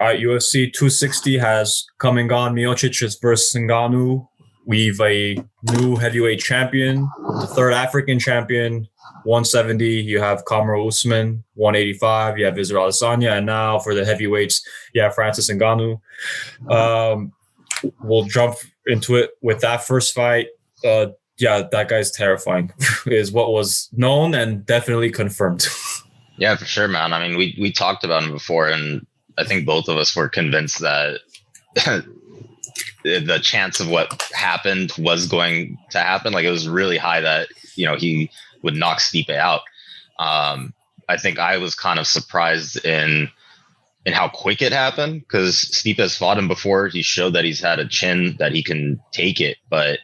All right, UFC 260 has come and gone. Miocic versus Ngannou. We've a new heavyweight champion, the third African champion, 170. You have Kamaru Usman, 185. You have Israel Adesanya. And now for the heavyweights, you have Francis Ngannou. We'll jump into it with that first fight. Yeah, that guy's terrifying, is what was known and definitely confirmed. Yeah, for sure, man. I mean, we talked about him before, and I think both of us were convinced that the chance of what happened was going to happen. Like, it was really high that, he would knock Stipe out. I think I was kind of surprised in how quick it happened, because Stipe has fought him before. He showed that he's had a chin, that he can take it, but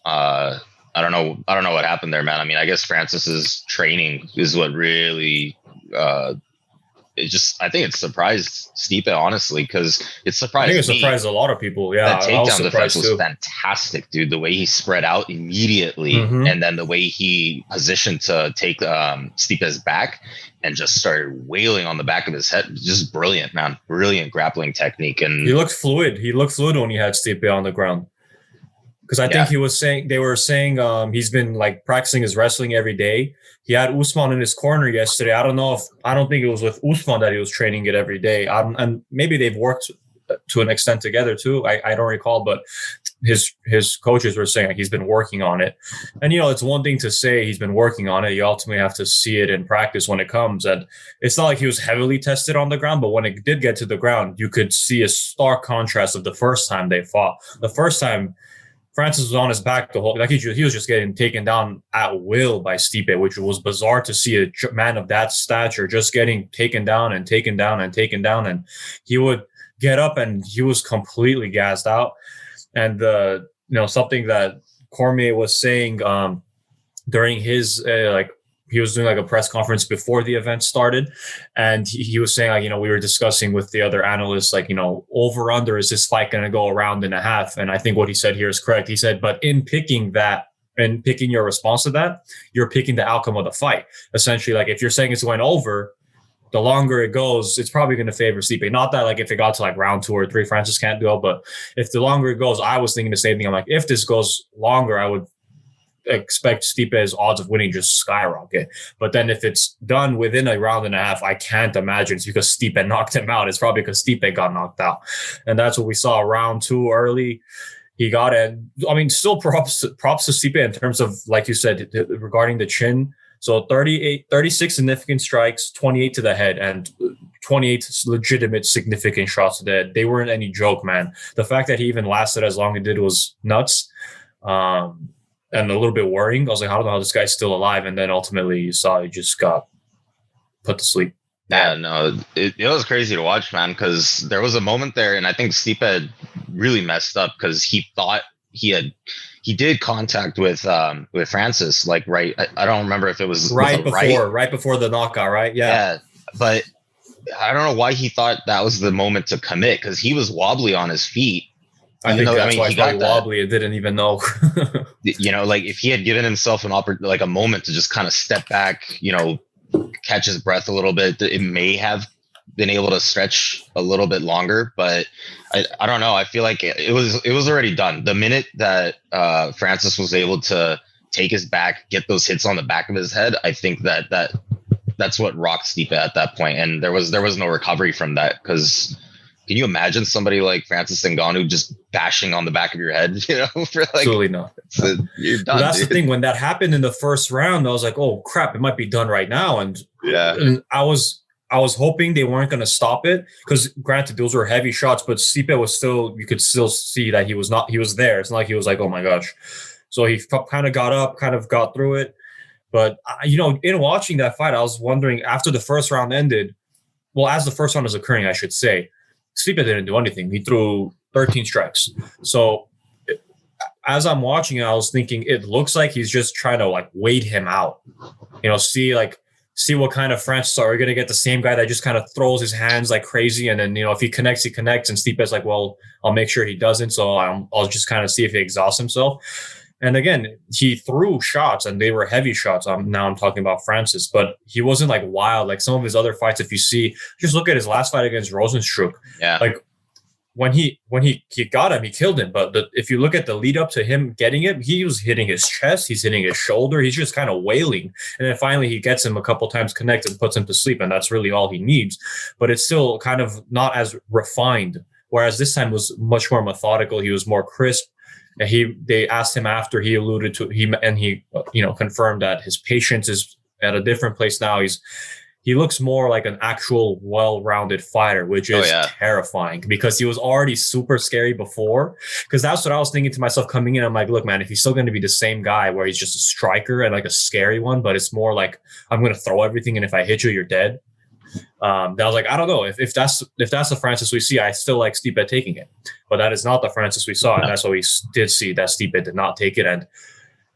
I don't know what happened there, man. I mean, I guess Francis's training is what really I think it surprised Stipe, honestly, because it surprised me. I think it surprised a lot of people. Yeah, that takedown defense was fantastic, dude. The way he spread out immediately, and then the way he positioned to take Stipe's back and just started wailing on the back of his head. Just brilliant, man. Brilliant grappling technique. And he looked fluid. He looked fluid when he had Stipe on the ground. Because I think they were saying he's been like practicing his wrestling every day. He had Usman in his corner yesterday. I don't think it was with Usman that he was training it every day. And maybe they've worked to an extent together too. I don't recall, but his coaches were saying he's been working on it. And, it's one thing to say he's been working on it. You ultimately have to see it in practice when it comes. And it's not like he was heavily tested on the ground, but when it did get to the ground, you could see a stark contrast of the first time they fought. The first time, Francis was on his back the whole, like he was just getting taken down at will by Stipe, which was bizarre to see a man of that stature just getting taken down and taken down and taken down. And he would get up and he was completely gassed out. And something that Cormier was saying during his he was doing like a press conference before the event started, and he was saying, we were discussing with the other analysts, over under, is this fight going to go a round and a half? And I think what he said here is correct. He said, but in picking that and picking your response to that, you're picking the outcome of the fight. Essentially, if you're saying it's going over, the longer it goes, it's probably going to favor Stipe. Not that if it got to round 2 or 3, Francis can't go, but if the longer it goes, I was thinking the same thing. I'm like, if this goes longer, I would expect Stipe's odds of winning just skyrocket. But then if it's done within a round and a half, I can't imagine it's because Stipe knocked him out. It's probably because Stipe got knocked out. And that's what we saw round 2 early. He got it. I mean, still props to Stipe in terms of, like you said, regarding the chin. So 36 significant strikes, 28 to the head, and 28 legitimate significant shots to the head. They weren't any joke, man. The fact that he even lasted as long as it did was nuts. And a little bit worrying. I was like, I don't know how this guy's still alive. And then ultimately you saw he just got put to sleep. Yeah, no, it was crazy to watch, man, because there was a moment there, and I think Stipe had really messed up because he thought he did contact with Francis, right. I don't remember if it was right before the knockout, right? Yeah. But I don't know why he thought that was the moment to commit, because he was wobbly on his feet. I think that's why he got wobbly and didn't even know. If he had given himself a moment to just kind of step back, catch his breath a little bit, it may have been able to stretch a little bit longer. But I don't know. I feel like it was already done. The minute that Francis was able to take his back, get those hits on the back of his head, I think that's what rocked Stipe at that point. And there was no recovery from that, because can you imagine somebody like Francis Ngannou just bashing on the back of your head? For absolutely not. You're done. That's the thing. When that happened in the first round, I was like, "Oh crap! It might be done right now." And I was hoping they weren't going to stop it, because granted, those were heavy shots, but Stipe was still. You could still see that he was not. He was there. It's not like he was like, "Oh my gosh!" So he kind of got up, kind of got through it. But in watching that fight, I was wondering, after the first round ended, well, as the first round was occurring, I should say, Stipe didn't do anything. He threw 13 strikes. So as I'm watching it, I was thinking it looks like he's just trying to wait him out. See what kind of Francis are we going to get, the same guy that just kind of throws his hands like crazy, and then if he connects, he connects, and Stipe's like, well, I'll make sure he doesn't. So I'll just kind of see if he exhausts himself. And again, he threw shots and they were heavy shots. Now I'm talking about Francis, but he wasn't like wild. Like some of his other fights, if you see, just look at his last fight against Rosenstruck. Yeah. Like when he got him, he killed him. But if you look at the lead up to him getting it, he was hitting his chest, he's hitting his shoulder, he's just kind of wailing. And then finally he gets him a couple times connected and puts him to sleep. And that's really all he needs. But it's still kind of not as refined. Whereas this time was much more methodical. He was more crisp. They asked him after, he alluded to he confirmed that his patience is at a different place now. He looks more like an actual well-rounded fighter, which is terrifying because he was already super scary before. Because that's what I was thinking to myself coming in. I'm like, look, man, if he's still going to be the same guy where he's just a striker and like a scary one, but it's more like I'm going to throw everything and if I hit you, you're dead. That was like, I don't know if that's the Francis we see. I still like Stipe taking it, but that is not the Francis we saw, and that's what we did see, that Stipe did not take it. And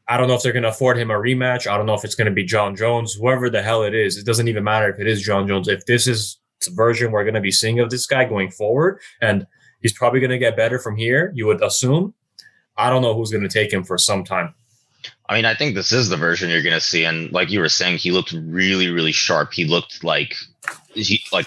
I don't know if they're going to afford him a rematch. I don't know if it's going to be John Jones, whoever the hell it is. It doesn't even matter if it is John Jones. If this is the version we're going to be seeing of this guy going forward, and he's probably going to get better from here, you would assume. I don't know who's going to take him for some time. I mean, I think this is the version you're going to see. And like you were saying, he looked really, really sharp. He looked like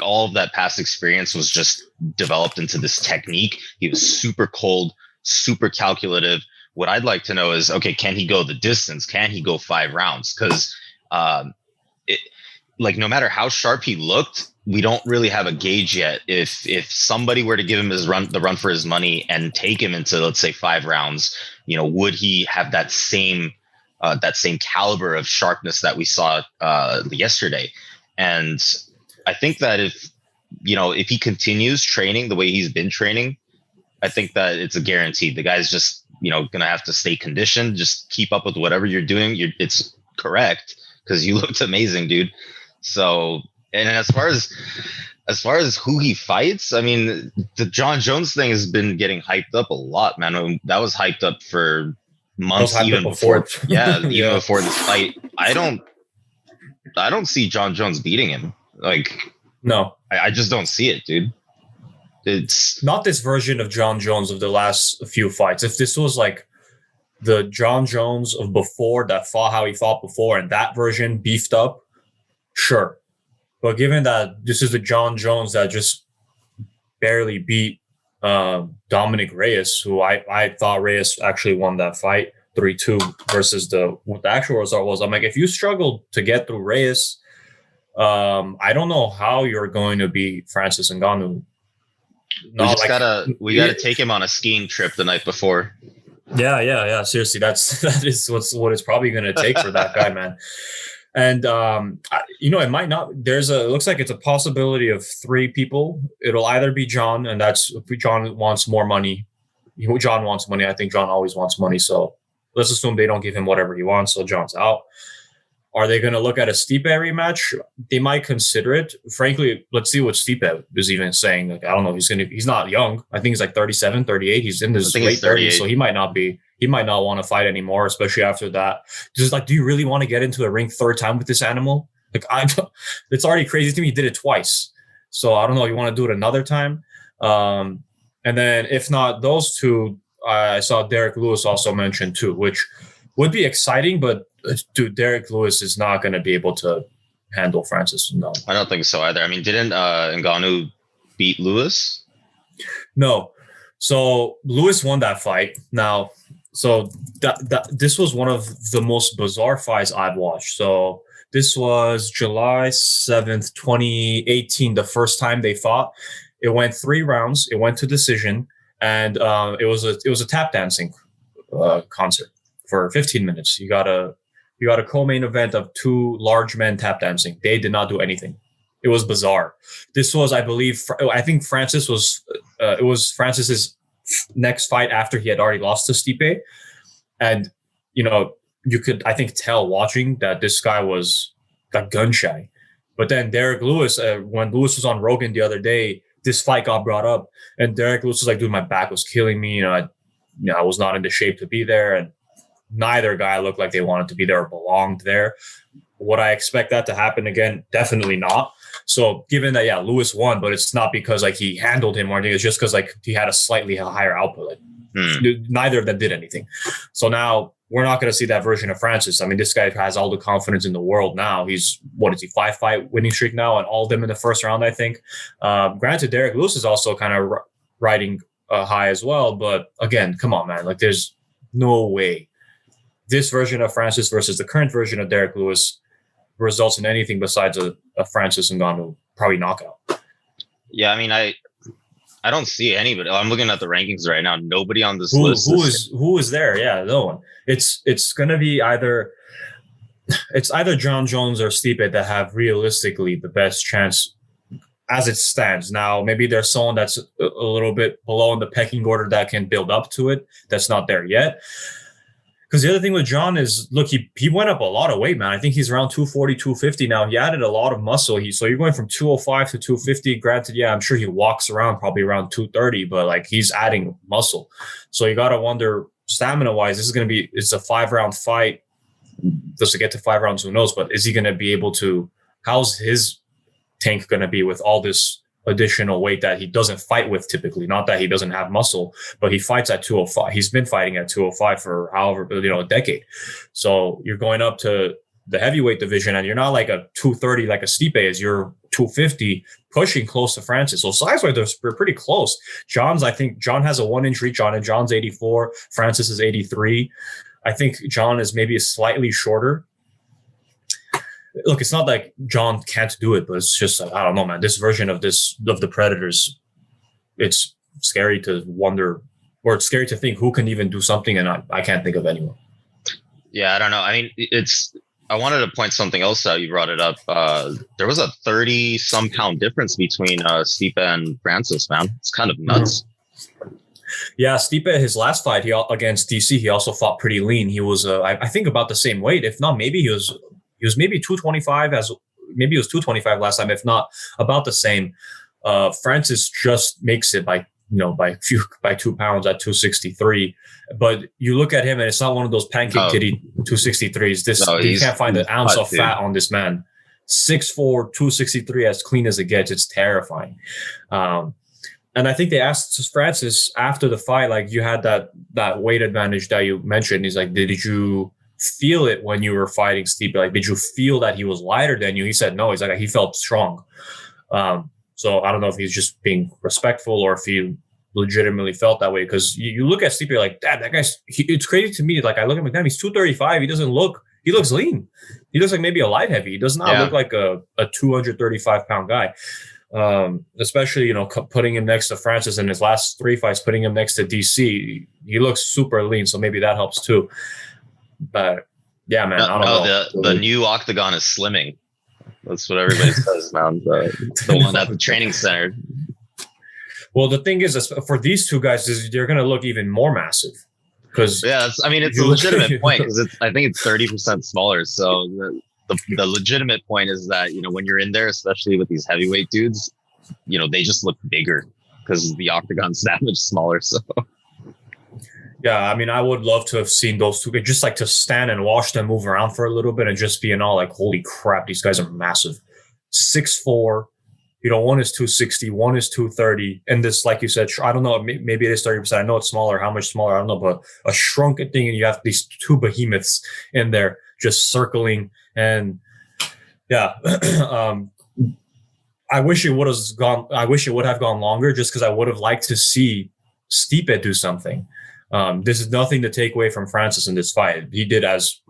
all of that past experience was just developed into this technique. He was super cold, super calculative. What I'd like to know is, okay, can he go the distance? Can he go 5 rounds? Because no matter how sharp he looked, we don't really have a gauge yet. If somebody were to give him the run for his money and take him into, let's say, 5 rounds, would he have that same caliber of sharpness that we saw yesterday? And I think that if he continues training the way he's been training, I think that it's a guarantee. The guy's just going to have to stay conditioned, just keep up with whatever you're doing. It's correct because you looked amazing, dude. So, and as far as who he fights, I mean, the John Jones thing has been getting hyped up a lot, man. That was hyped up for months, even before. Even before this fight. I don't see John Jones beating him. No, I just don't see it, dude. It's not this version of John Jones of the last few fights. If this was like the John Jones of before that fought how he fought before and that version beefed up, sure. But given that this is the John Jones that just barely beat Dominic Reyes, who I thought Reyes actually won that fight 3-2 versus what the actual result was. I'm like, if you struggled to get through Reyes, I don't know how you're going to beat Francis Ngannou. We gotta take him on a skiing trip the night before. Yeah. Seriously, that is what it's probably going to take for that guy, man. And it might not. It looks like it's a possibility of 3 people. It'll either be John, and that's John wants more money. John wants money. I think John always wants money. So let's assume they don't give him whatever he wants. So John's out. Are they going to look at a Stipe rematch? They might consider it. Frankly, let's see what Stipe is even saying. Like, I don't know. He's not young. I think he's like 37, 38. He's in his late 30s, so he might not want to fight anymore, especially after that. Just like, do you really want to get into a ring 3rd time with this animal? Like, it's already crazy to me. He did it twice. So I don't know if you want to do it another time. And then if not those 2, I saw Derrick Lewis also mentioned too, which would be exciting, but dude, Derrick Lewis is not going to be able to handle Francis. No, I don't think so either. I mean, didn't Ngannou beat Lewis? No. So Lewis won that fight. Now, so this was one of the most bizarre fights I've watched. So this was July 7th, 2018, the first time they fought. It went 3 rounds. It went to decision, and it was a tap dancing concert for 15 minutes. You got a co-main event of 2 large men tap dancing. They did not do anything. It was bizarre. This was, I think Francis was, it was Francis's next fight after he had already lost to Stipe. And, you could, I think, tell watching that this guy was got gun shy. But then Derrick Lewis, when Lewis was on Rogan the other day, this fight got brought up and Derrick Lewis was like, dude, my back was killing me. I was not in the shape to be there. And neither guy looked like they wanted to be there or belonged there. Would I expect that to happen again? Definitely not. So given that, Lewis won, but it's not because he handled him or anything. It's just because he had a slightly higher output. Neither of them did anything. So now we're not going to see that version of Francis. I mean, this guy has all the confidence in the world now. He's, what is he, 5-fight winning streak now, and all of them in the first round, I think. Granted, Derrick Lewis is also kind of riding high as well. But again, come on, man. Like, there's no way this version of Francis versus the current version of Derrick Lewis results in anything besides a Francis Ngannou probably knockout. Yeah, I mean, I don't see anybody. I'm looking at the rankings right now. Nobody on this list. Who is there? Yeah, no one. It's gonna be either John Jones or Stipe that have realistically the best chance as it stands. Now, maybe there's someone that's a little bit below in the pecking order that can build up to it. That's not there yet. Because the other thing with John is, look, he went up a lot of weight, man. I think he's around 240, 250 now. He added a lot of muscle. So you're going from 205 to 250. Granted, yeah, I'm sure he walks around probably around 230, but like he's adding muscle. So you got to wonder, stamina-wise, this is going to be, it's a 5-round fight. Just to get to 5 rounds, who knows? But is he going to be able to, how's his tank going to be with all this additional weight that he doesn't fight with typically? Not that he doesn't have muscle, but he fights at 205. He's been fighting at 205 for however, a decade. So you're going up to the heavyweight division and you're not like a 230 like a Stipe is. You're 250 pushing close to Francis. So size-wise, they're pretty close. I think John has a 1-inch reach on it. John's 84. Francis is 83. I think John is maybe slightly shorter. Look, it's not like John can't do it, but it's just like, I don't know, man. This version of the Predators, it's scary to wonder, or it's scary to think who can even do something, and I can't think of anyone. Yeah, I don't know. I mean, I wanted to point something else out. You brought it up. There was a 30-some pound difference between Stipe and Francis, man. It's kind of nuts. Mm-hmm. Yeah, Stipe, his last fight against DC, he also fought pretty lean. He was, I think, about the same weight. If not, maybe he was maybe 225 maybe he was 225 last time, if not about the same. Francis just makes it by 2 pounds at 263. But you look at him and it's not one of those pancake titty 263s. You can't find an ounce of fat on this man. 6'4", 263 as clean as it gets. It's terrifying. And I think they asked Francis after the fight, like, you had that weight advantage that you mentioned. He's like, did you feel it when you were fighting Stipe? Like, did you feel that he was lighter than you? He said no. He's like, he felt strong. So I don't know if he's just being respectful or if he legitimately felt that way. Because you look at Stipe like, Dad, that guy's, it's crazy to me. Like, I look at him, damn, he's 235. He looks lean. He looks like maybe a light heavy. He does not look like a 235 pound guy. Especially, putting him next to Francis in his last 3 fights, putting him next to DC, he looks super lean. So maybe that helps too. But yeah, man, I don't know. The new octagon is slimming. That's what everybody says, man. The one at the training center. Well, the thing is, for these two guys, they're going to look even more massive. Because it's a legitimate point. Because I think it's 30% smaller. So the legitimate point is that, when you're in there, especially with these heavyweight dudes, they just look bigger because the octagon's that much smaller. So. Yeah, I mean, I would love to have seen those two, just like to stand and watch them move around for a little bit and just be in all like, holy crap, these guys are massive. 6'4", one is 260, one is 230. And this, like you said, I don't know, maybe it is 30%. I know it's smaller. How much smaller? I don't know, but a shrunken thing, and you have these two behemoths in there just circling. And yeah, I wish it would have gone longer, just because I would have liked to see Stipe do something. This is nothing to take away from Francis in this fight. He did as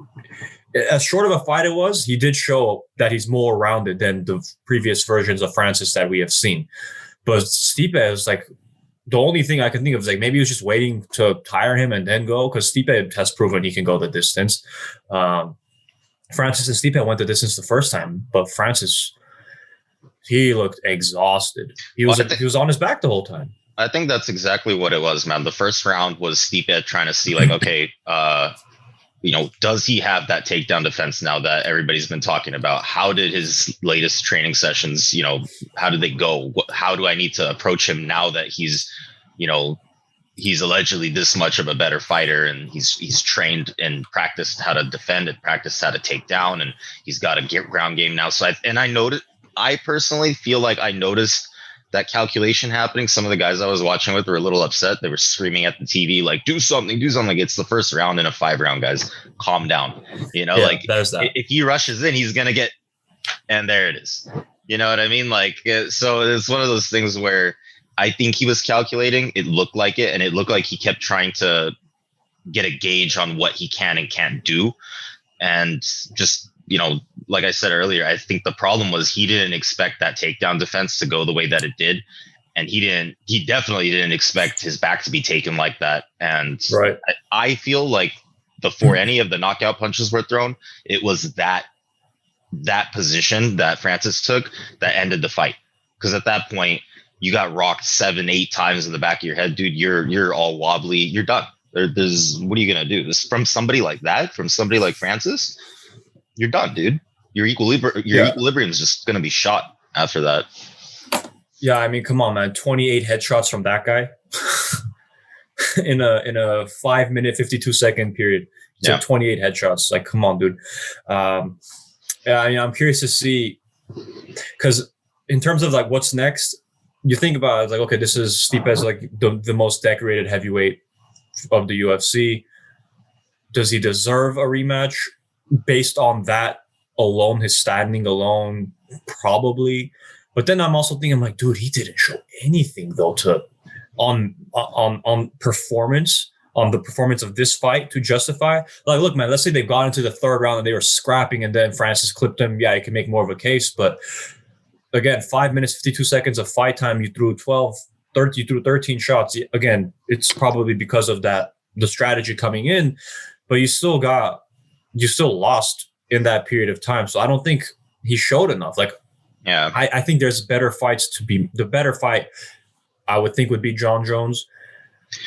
short of a fight it was. He did show that he's more rounded than the previous versions of Francis that we have seen. But Stipe is like, the only thing I can think of is like, maybe he was just waiting to tire him and then go, because Stipe has proven he can go the distance. Francis and Stipe went the distance the first time, but Francis, he looked exhausted. He was on his back the whole time. I think that's exactly what it was, man. The first round was Stipe trying to see, like, okay, does he have that takedown defense now that everybody's been talking about? How did his latest training sessions, how did they go? How do I need to approach him now that he's allegedly this much of a better fighter, and he's trained and practiced how to defend and practiced how to take down, and he's got a ground game now. So I personally feel like I noticed that calculation happening, some of the guys I was watching with were a little upset. They were screaming at the TV, like, do something. Like, it's the first round in a 5-round, guys. Calm down. Like, there's that. If he rushes in, he's going to get, and there it is. You know what I mean? Like, so it's one of those things where I think he was calculating. It looked like it, and it looked like he kept trying to get a gauge on what he can and can't do. And just, like I said earlier, I think the problem was he didn't expect that takedown defense to go the way that it did. And he definitely didn't expect his back to be taken like that. And right. I feel like before any of the knockout punches were thrown, it was that position that Francis took that ended the fight. Because at that point, you got rocked 7-8 times in the back of your head, dude. You're all wobbly. You're done. There's what are you gonna do? This from somebody like that, from somebody like Francis, you're done, dude. Your equilibrium is just gonna be shot after that. Yeah, I mean, come on, man. 28 headshots from that guy in a 5-minute, 52-second period. So 28 headshots. Like, come on, dude. Yeah, I mean, I'm curious to see, because in terms of like what's next, you think about it, like, okay, this is Stipe as like the most decorated heavyweight of the UFC. Does he deserve a rematch based on that alone, his standing alone? Probably. But then I'm also thinking, like, dude, he didn't show anything though on performance, on the performance of this fight to justify. Like, look, man, let's say they got into the third round and they were scrapping and then Francis clipped him. Yeah, you can make more of a case. But again, 5 minutes, 52 seconds of fight time, you threw 13 shots. Again, it's probably because of that, the strategy coming in, but you still lost in that period of time. So I don't think he showed enough. Like, yeah, I think there's better fights to be. The better fight, I would think, would be John Jones.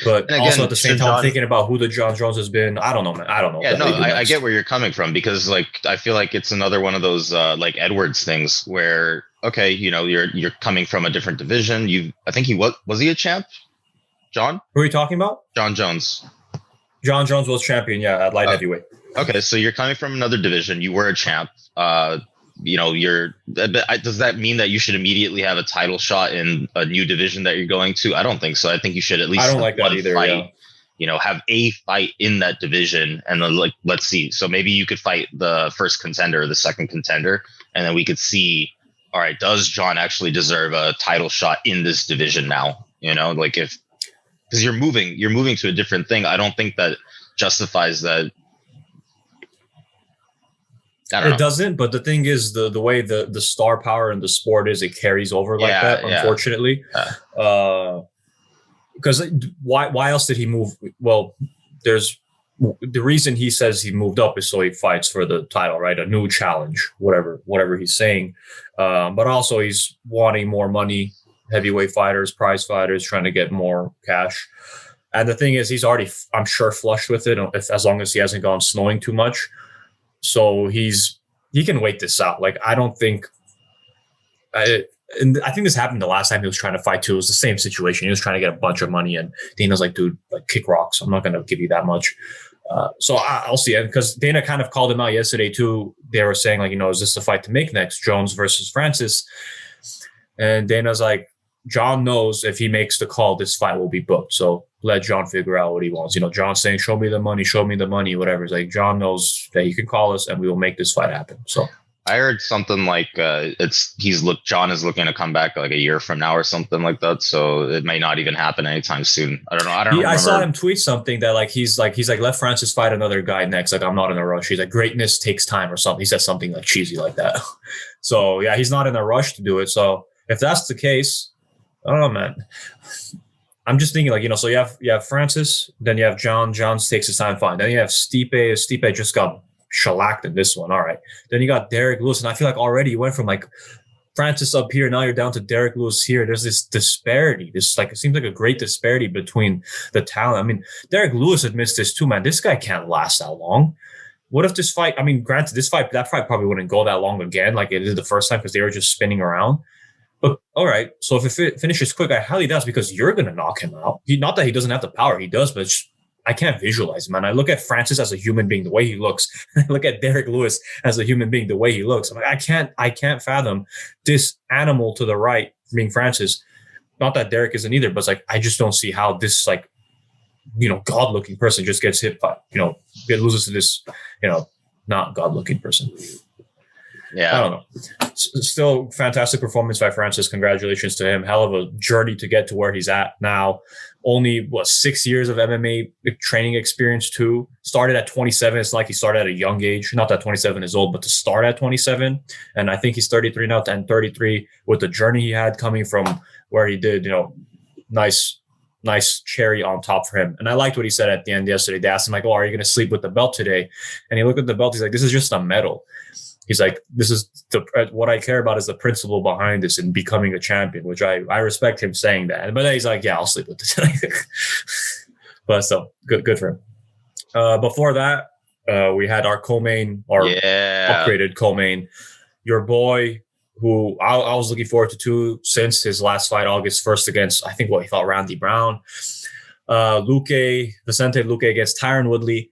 But again, also at the same time, thinking about who the John Jones has been, I don't know, man. I don't know. Yeah, no, I get where you're coming from, because like I feel like it's another one of those like Edwards things where, okay, you're coming from a different division. I think was he a champ? John? Who are you talking about? John Jones. John Jones was champion, yeah, at light heavyweight. Okay, so you're coming from another division. You were a champ. Does that mean that you should immediately have a title shot in a new division that you're going to? I don't think so. I think you should at least. I don't like that either. Fight, have a fight in that division, and then let's see. So maybe you could fight the first contender or the second contender, and then we could see. All right, does John actually deserve a title shot in this division now? Because you're moving to a different thing. I don't think that justifies that. It doesn't, but the thing is, the way the star power in the sport is, it carries over like that, unfortunately. Because why else did he move? Well, there's the reason he says he moved up is so he fights for the title, right? A new challenge, whatever he's saying. But also he's wanting more money, heavyweight fighters, prize fighters, trying to get more cash. And the thing is, he's already, I'm sure, flushed with it, as long as he hasn't gone snowing too much. So he can wait this out. Like, I don't think, and I think this happened the last time he was trying to fight too. It was the same situation. He was trying to get a bunch of money, and Dana's like, dude, like, kick rocks. I'm not going to give you that much. So I'll see it, because Dana kind of called him out yesterday too. They were saying, like, is this the fight to make next? Jones versus Francis. And Dana's like, John knows if he makes the call, this fight will be booked. So let John figure out what he wants. John's saying, show me the money, whatever. It's like, John knows that he can call us and we will make this fight happen. So I heard something like John is looking to come back like a year from now or something like that. So it may not even happen anytime soon. I don't know. I saw him tweet something that he's like, let Francis fight another guy next. Like, I'm not in a rush. He's like, greatness takes time or something. He said something like cheesy like that. So yeah, he's not in a rush to do it. So if that's the case, I don't know, man. I'm just thinking, so you have Francis, then you have John. John takes his time, fine. Then you have Stipe. Stipe just got shellacked in this one. All right. Then you got Derrick Lewis, and I feel like already you went from like Francis up here, now you're down to Derrick Lewis here. There's this disparity. It seems like a great disparity between the talent. I mean, Derrick Lewis admits this too, man. This guy can't last that long. What if this fight? I mean, granted, that fight probably wouldn't go that long again, like it did the first time, because they were just spinning around. But all right, so if it finishes quick, I highly doubt it's because you're going to knock him out. Not that he doesn't have the power, he does, but I can't visualize him, man. I look at Francis as a human being, the way he looks. I look at Derrick Lewis as a human being, the way he looks. I'm like, I can't fathom this animal to the right, being Francis, not that Derrick isn't either, but it's like, I just don't see how this, like, God-looking person just gets hit by, loses to this, not God-looking person. Yeah. I don't know. Still fantastic performance by Francis. Congratulations to him. Hell of a journey to get to where he's at now. Only 6 years of MMA training experience too. Started at 27. It's like he started at a young age. Not that 27 is old, but to start at 27. And I think he's 33 now, and 33 with the journey he had coming from where he did, nice cherry on top for him. And I liked what he said at the end yesterday. They asked him like, "Oh, are you going to sleep with the belt today?" And he looked at the belt. He's like, "This is just a medal." He's like, "This is what I care about is the principle behind this and becoming a champion," which I respect him saying that. But then he's like, "Yeah, I'll sleep with this." But so good for him. Before that, we had our co-main, upgraded co-main, your boy, who I was looking forward to too since his last fight, August 1st against, I think he fought Randy Brown. Vicente Luque against Tyron Woodley.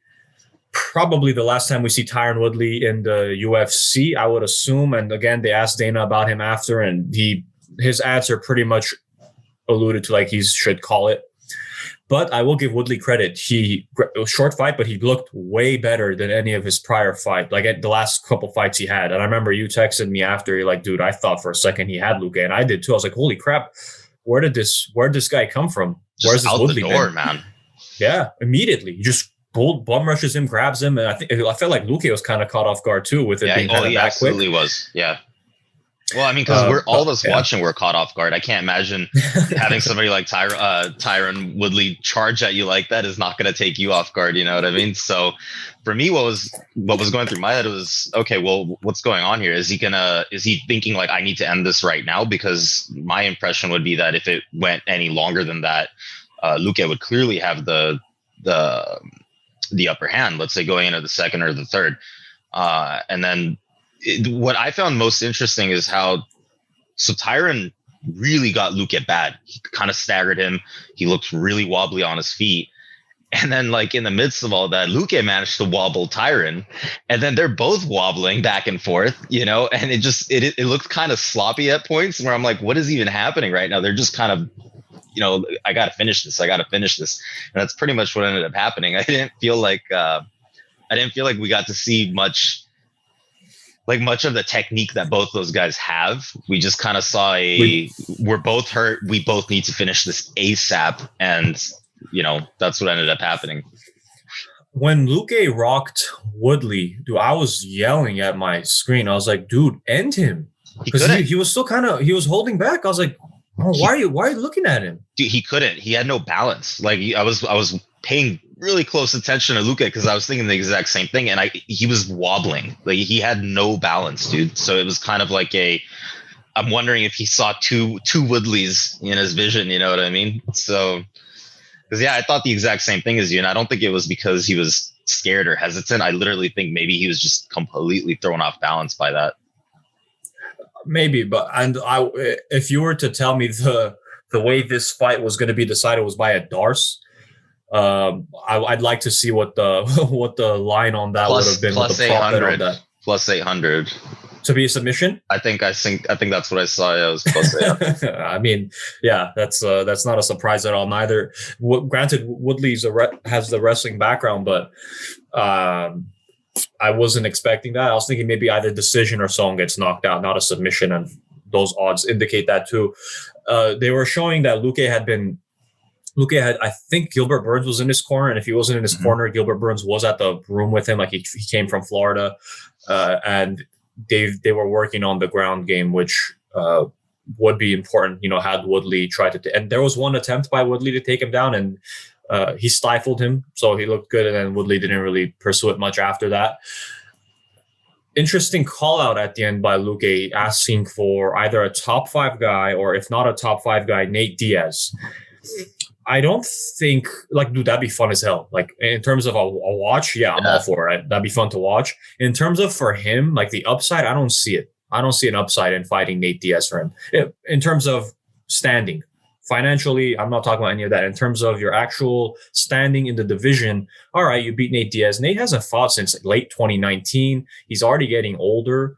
Probably the last time we see Tyron Woodley in the UFC, I would assume. And again, they asked Dana about him after, and his answer pretty much alluded to like he should call it. But I will give Woodley credit. It was a short fight, but he looked way better than any of his prior fights. Like at the last couple fights he had. And I remember you texted me after, you're like, "Dude, I thought for a second he had Luque," and I did too. I was like, "Holy crap, where did this guy come from? Where's this Woodley been?" Man. Yeah, immediately. He just bum rushes him, grabs him, and I felt like Luque was kind of caught off guard too with it being kind of that quick. Absolutely was. Yeah. Well, I mean, because we're all of us watching, we're caught off guard. I can't imagine having somebody like Tyron Woodley charge at you like that is not going to take you off guard. You know what I mean? So, for me, what was going through my head was, okay, well, what's going on here? Is he thinking like, I need to end this right now? Because my impression would be that if it went any longer than that, Luque would clearly have the upper hand. Let's say going into the second or the third, and then. What I found most interesting is how Tyron really got Luque bad. He kind of staggered him. He looked really wobbly on his feet. And then like in the midst of all that, Luque managed to wobble Tyron. And then they're both wobbling back and forth, and it looked kind of sloppy at points where I'm like, what is even happening right now? They're just kind of, I got to finish this. And that's pretty much what ended up happening. I didn't feel like we got to see much of the technique that both those guys have. We just kind of saw we're both hurt. We both need to finish this ASAP. And, that's what ended up happening. When Luque rocked Woodley, dude, I was yelling at my screen. I was like, "Dude, end him." Because he was still he was holding back. I was like, "Oh, why are you looking at him?" Dude, he couldn't. He had no balance. Like I was paying really close attention to Luque because I was thinking the exact same thing, and he was wobbling. Like he had no balance, dude. So it was kind of like I'm wondering if he saw two Woodleys in his vision. You know what I mean? So, because I thought the exact same thing as you, and I don't think it was because he was scared or hesitant. I literally think maybe he was just completely thrown off balance by that. Maybe, but if you were to tell me the way this fight was going to be decided was by a Darce. I'd like to see what the line on that would have been. Plus 800. Plus 800 to be a submission. I think that's what I saw. Yeah, it was plus 800. I mean, yeah, that's not a surprise at all. Neither. Granted, Woodley has the wrestling background, but I wasn't expecting that. I was thinking maybe either decision or someone gets knocked out, not a submission, and those odds indicate that too. They were showing that Luque had, I think Gilbert Burns was in his corner, and if he wasn't in his corner, Gilbert Burns was at the room with him. Like he came from Florida, and they were working on the ground game, which would be important. Had Woodley tried to, and there was one attempt by Woodley to take him down, and he stifled him, so he looked good, and then Woodley didn't really pursue it much after that. Interesting call out at the end by Luque, asking for either a top 5 guy or, if not a top 5 guy, Nate Diaz. I don't think, dude, that'd be fun as hell. Like, in terms of a watch, I'm all for it. That'd be fun to watch. In terms of for him, the upside, I don't see it. I don't see an upside in fighting Nate Diaz for him. In terms of standing. Financially, I'm not talking about any of that. In terms of your actual standing in the division, all right, you beat Nate Diaz. Nate hasn't fought since late 2019. He's already getting older.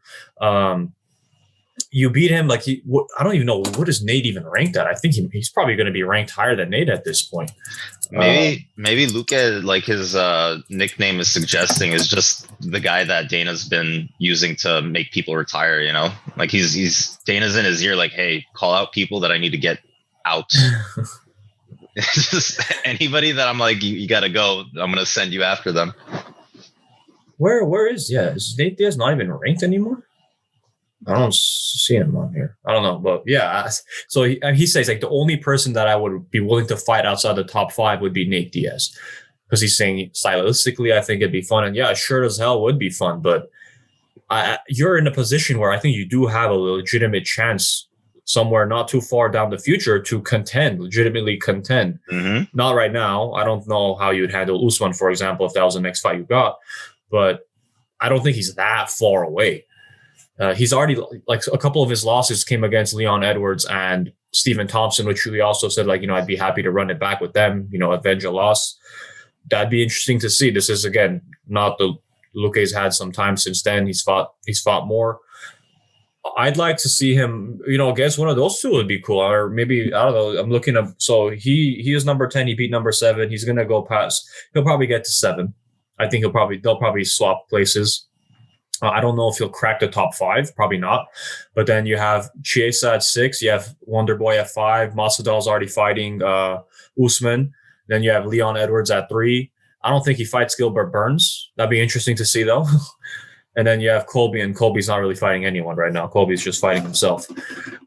you beat him like I don't even know what is Nate even ranked at. I think he's probably going to be ranked higher than Nate at this point. Maybe Luque, like his nickname is suggesting, is just the guy that Dana's been using to make people retire. You know, like he's Dana's in his ear, like, hey, call out people that I need to get out. Just anybody that I'm like, you got to go. I'm going to send you after them. Where is Nate Diaz not even ranked anymore? I don't see him on here. I don't know, but yeah. So he says like the only person that I would be willing to fight outside the top 5 would be Nate Diaz, because he's saying stylistically, I think it'd be fun, and yeah, sure as hell would be fun. But you're in a position where I think you do have a legitimate chance somewhere not too far down the future to legitimately contend. Mm-hmm. Not right now. I don't know how you'd handle Usman, for example, if that was the next fight you got, but I don't think he's that far away. He's already, like, a couple of his losses came against Leon Edwards and Stephen Thompson, which we also said, like, I'd be happy to run it back with them, avenge a loss. That'd be interesting to see. This is, again, not the Luque's had some time since then. He's fought more. I'd like to see him, against one of those two would be cool. Or maybe, I don't know, I'm looking up. So he is number 10. He beat number 7. He's going to go past. He'll probably get to 7. I think they'll probably swap places. I don't know if he'll crack the top 5, probably not. But then you have Chiesa at 6, you have Wonderboy at 5, Masvidal's already fighting Usman. Then you have Leon Edwards at 3. I don't think he fights Gilbert Burns. That'd be interesting to see, though. And then you have Colby, and Colby's not really fighting anyone right now. Colby's just fighting himself.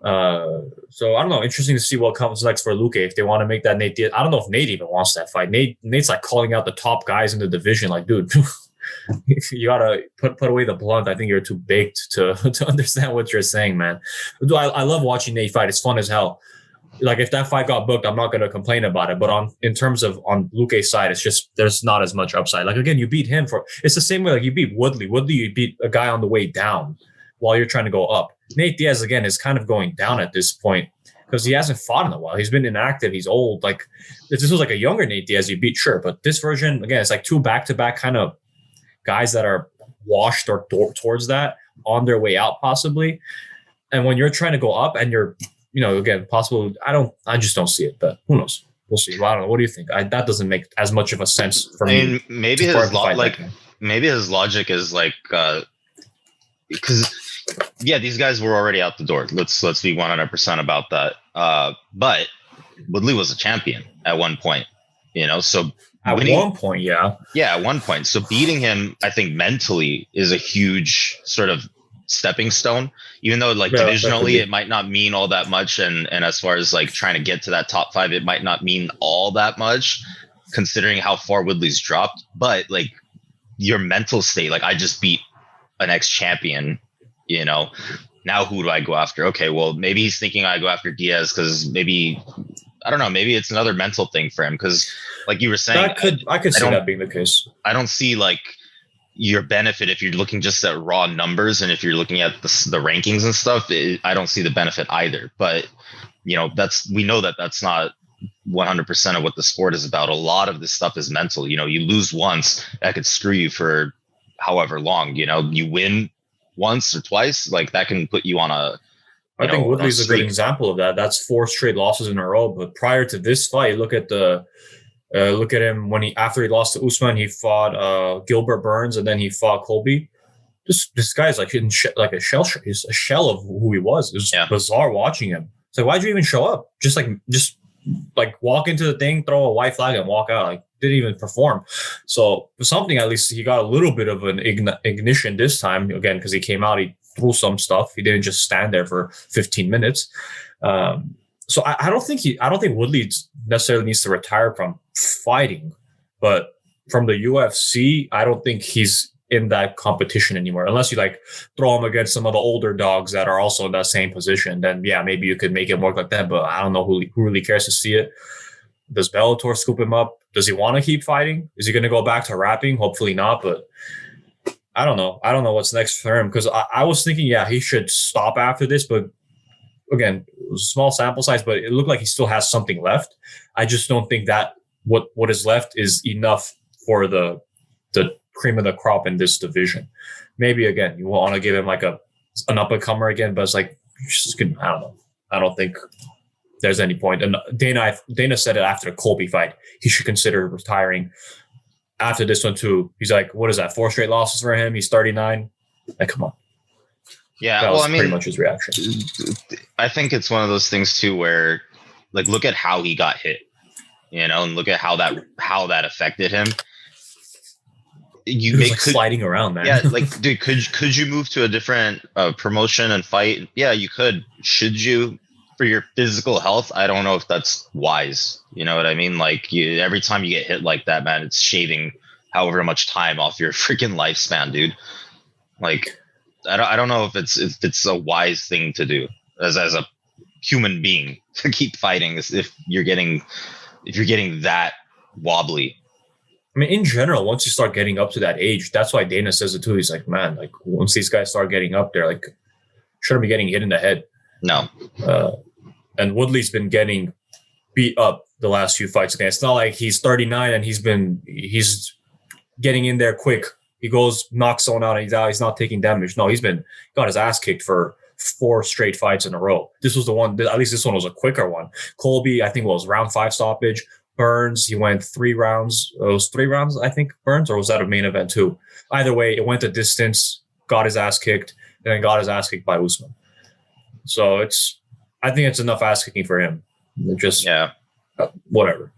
So I don't know. Interesting to see what comes next for Luque. If they want to make that Nate Diaz, I don't know if Nate even wants that fight. Nate's like calling out the top guys in the division. Like, dude, you gotta put away the blunt. I think you're too baked to understand what you're saying, man. I love watching Nate fight. It's fun as hell. Like, if that fight got booked, I'm not gonna complain about it. But in terms of on Luque's side, it's just there's not as much upside. Like, again, you beat him it's the same way like you beat Woodley. You beat a guy on the way down while you're trying to go up. Nate Diaz, again, is kind of going down at this point because he hasn't fought in a while. He's been inactive. He's old. Like, if this was like a younger Nate Diaz you beat, sure. But this version, again, it's like 2 back-to-back kind of guys that are washed or towards that on their way out, possibly. And when you're trying to go up and you're, again, possible. I just don't see it, but who knows? We'll see. Well, I don't know. What do you think? That doesn't make as much of a sense for me. I mean, maybe his logic is like, because these guys were already out the door. Let's be 100% about that. But Woodley was a champion at one point, so at one point. Yeah, at one point. So beating him, I think mentally is a huge sort of stepping stone, even though divisionally it might not mean all that much, and as far as like trying to get to that top 5, it might not mean all that much considering how far Woodley's dropped. But like your mental state, like, I just beat an ex-champion, now who do I go after? Okay, well, maybe he's thinking I go after Diaz because maybe, I don't know, maybe it's another mental thing for him because, like you were saying, I could see that being the case. I don't see like your benefit if you're looking just at raw numbers, and if you're looking at the rankings and stuff. I don't see the benefit either. But we know that that's not 100% of what the sport is about. A lot of this stuff is mental. You lose once, that could screw you for however long. You win once or twice, like that can put you on a. I think Woodley's a good example of that. That's 4 straight losses in a row. But prior to this fight, look at him after he lost to Usman, he fought Gilbert Burns, and then he fought Colby. This guy's like a shell. He's a shell of who he was. It was bizarre watching him. It's like, why'd you even show up? Just walk into the thing, throw a white flag, and walk out. Like, didn't even perform. So for something, at least he got a little bit of an ignition this time. Again, because he came out, he threw some stuff. He didn't just stand there for 15 minutes. So I don't think Woodley necessarily needs to retire from fighting, but from the UFC, I don't think he's in that competition anymore. Unless you like throw him against some of the older dogs that are also in that same position, then yeah, maybe you could make it work like that. But I don't know who really cares to see it. Does Bellator scoop him up? Does he want to keep fighting? Is he going to go back to rapping? Hopefully not, but I don't know. I don't know what's next for him because I was thinking, he should stop after this, but again, it was a small sample size, but it looked like he still has something left. I just don't think that what is left is enough for the cream of the crop in this division. Maybe again, you want to give him like an up and comer again, but it's like just I don't know. I don't think there's any point. And Dana said it after the Colby fight. He should consider retiring after this one too. He's like, what is that? 4 straight losses for him. He's 39. Like, come on. Yeah, that was pretty much his reaction. I think it's one of those things too, where like look at how he got hit, and look at how that affected him. He was sliding around, man. Yeah, like, dude, could you move to a different promotion and fight? Yeah, you could. Should you? For your physical health, I don't know if that's wise. You know what I mean? Like, every time you get hit like that, man, it's shaving however much time off your freaking lifespan, dude. Like, I don't know if it's a wise thing to do as a human being to keep fighting if you're getting that wobbly. I mean, in general, once you start getting up to that age, that's why Dana says it too. He's like, man, like once these guys start getting up there, like shouldn't be getting hit in the head. No. And Woodley's been getting beat up the last few fights again. It's not like he's 39 and he's getting in there quick. He goes, knocks someone out, and he's out. He's not taking damage. No, got his ass kicked for 4 straight fights in a row. This was the one, at least this one was a quicker one. Colby, I think it was round 5 stoppage. Burns, he went 3 rounds. It was 3 rounds, I think, Burns, or was that a main event too? Either way, it went the distance, got his ass kicked, and then got his ass kicked by Usman. So I think it's enough ass kicking for him. Whatever.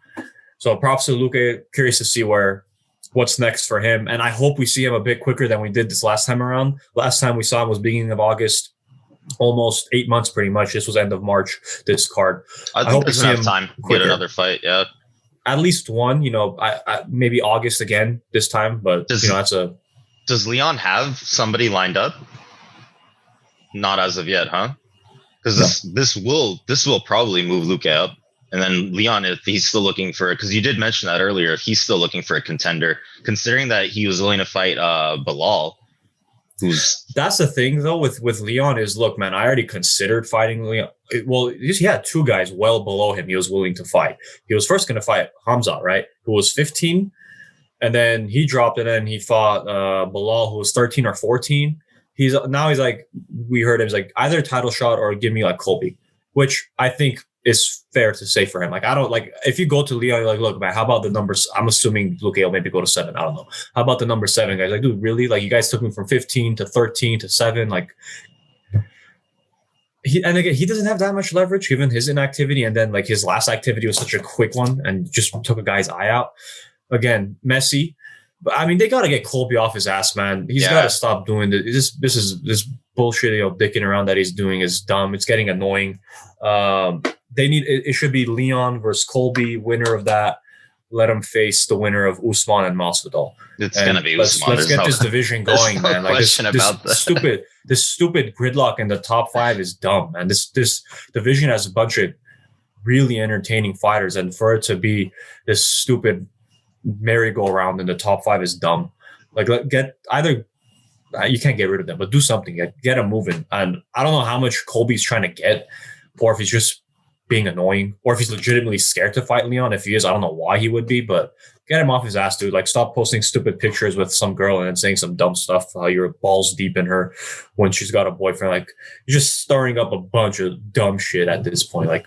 So props to Luque. Curious to see what's next for him. And I hope we see him a bit quicker than we did this last time around. Last time we saw him was beginning of August, almost 8 months pretty much. This was end of March, this card. I hope there's enough time to get another fight, yeah. At least one, I maybe August again this time, but Does Leon have somebody lined up? Not as of yet, huh? Because this will probably move Luque up. And then Leon, if he's still looking for, because you did mention that earlier, if he's still looking for a contender, considering that he was willing to fight Bilal, that's the thing though with Leon is, look, man, I already considered fighting Leon. Well, he had 2 guys well below him he was willing to fight. He was first going to fight Hamza, right, who was 15, and then he dropped, and then he fought Bilal, who was 13 or 14. He's like, we heard him, he's like, either title shot or give me like Colby, which I think is fair to say for him. Like, I don't like, if you go to Leon, you're like, look, man, how about the numbers? I'm assuming Luque will maybe go to 7. I don't know. How about the number 7 guys? Like, dude, really? Like, you guys took me from 15 to 13 to 7. Like, he doesn't have that much leverage given his inactivity. And then like his last activity was such a quick one and just took a guy's eye out. Again, messy. But I mean, they got to get Colby off his ass, man. He's got to stop doing this. This bullshit, dicking around that he's doing is dumb. It's getting annoying. It should be Leon versus Colby, winner of that. Let him face the winner of Usman and Masvidal. It's gonna be Usman. Let's get this division going, man. Like this stupid gridlock in the top 5 is dumb, man. This division has a bunch of really entertaining fighters, and for it to be this stupid merry-go-round in the top 5 is dumb. Like, you can't get rid of them, but do something. Get them moving. And I don't know how much Colby's trying to get, or if he's just being annoying, or if he's legitimately scared to fight Leon. If he is, I don't know why he would be, but get him off his ass, dude. Like, stop posting stupid pictures with some girl and then saying some dumb stuff, how you're balls deep in her when she's got a boyfriend. Like, you're just stirring up a bunch of dumb shit at this point. Like,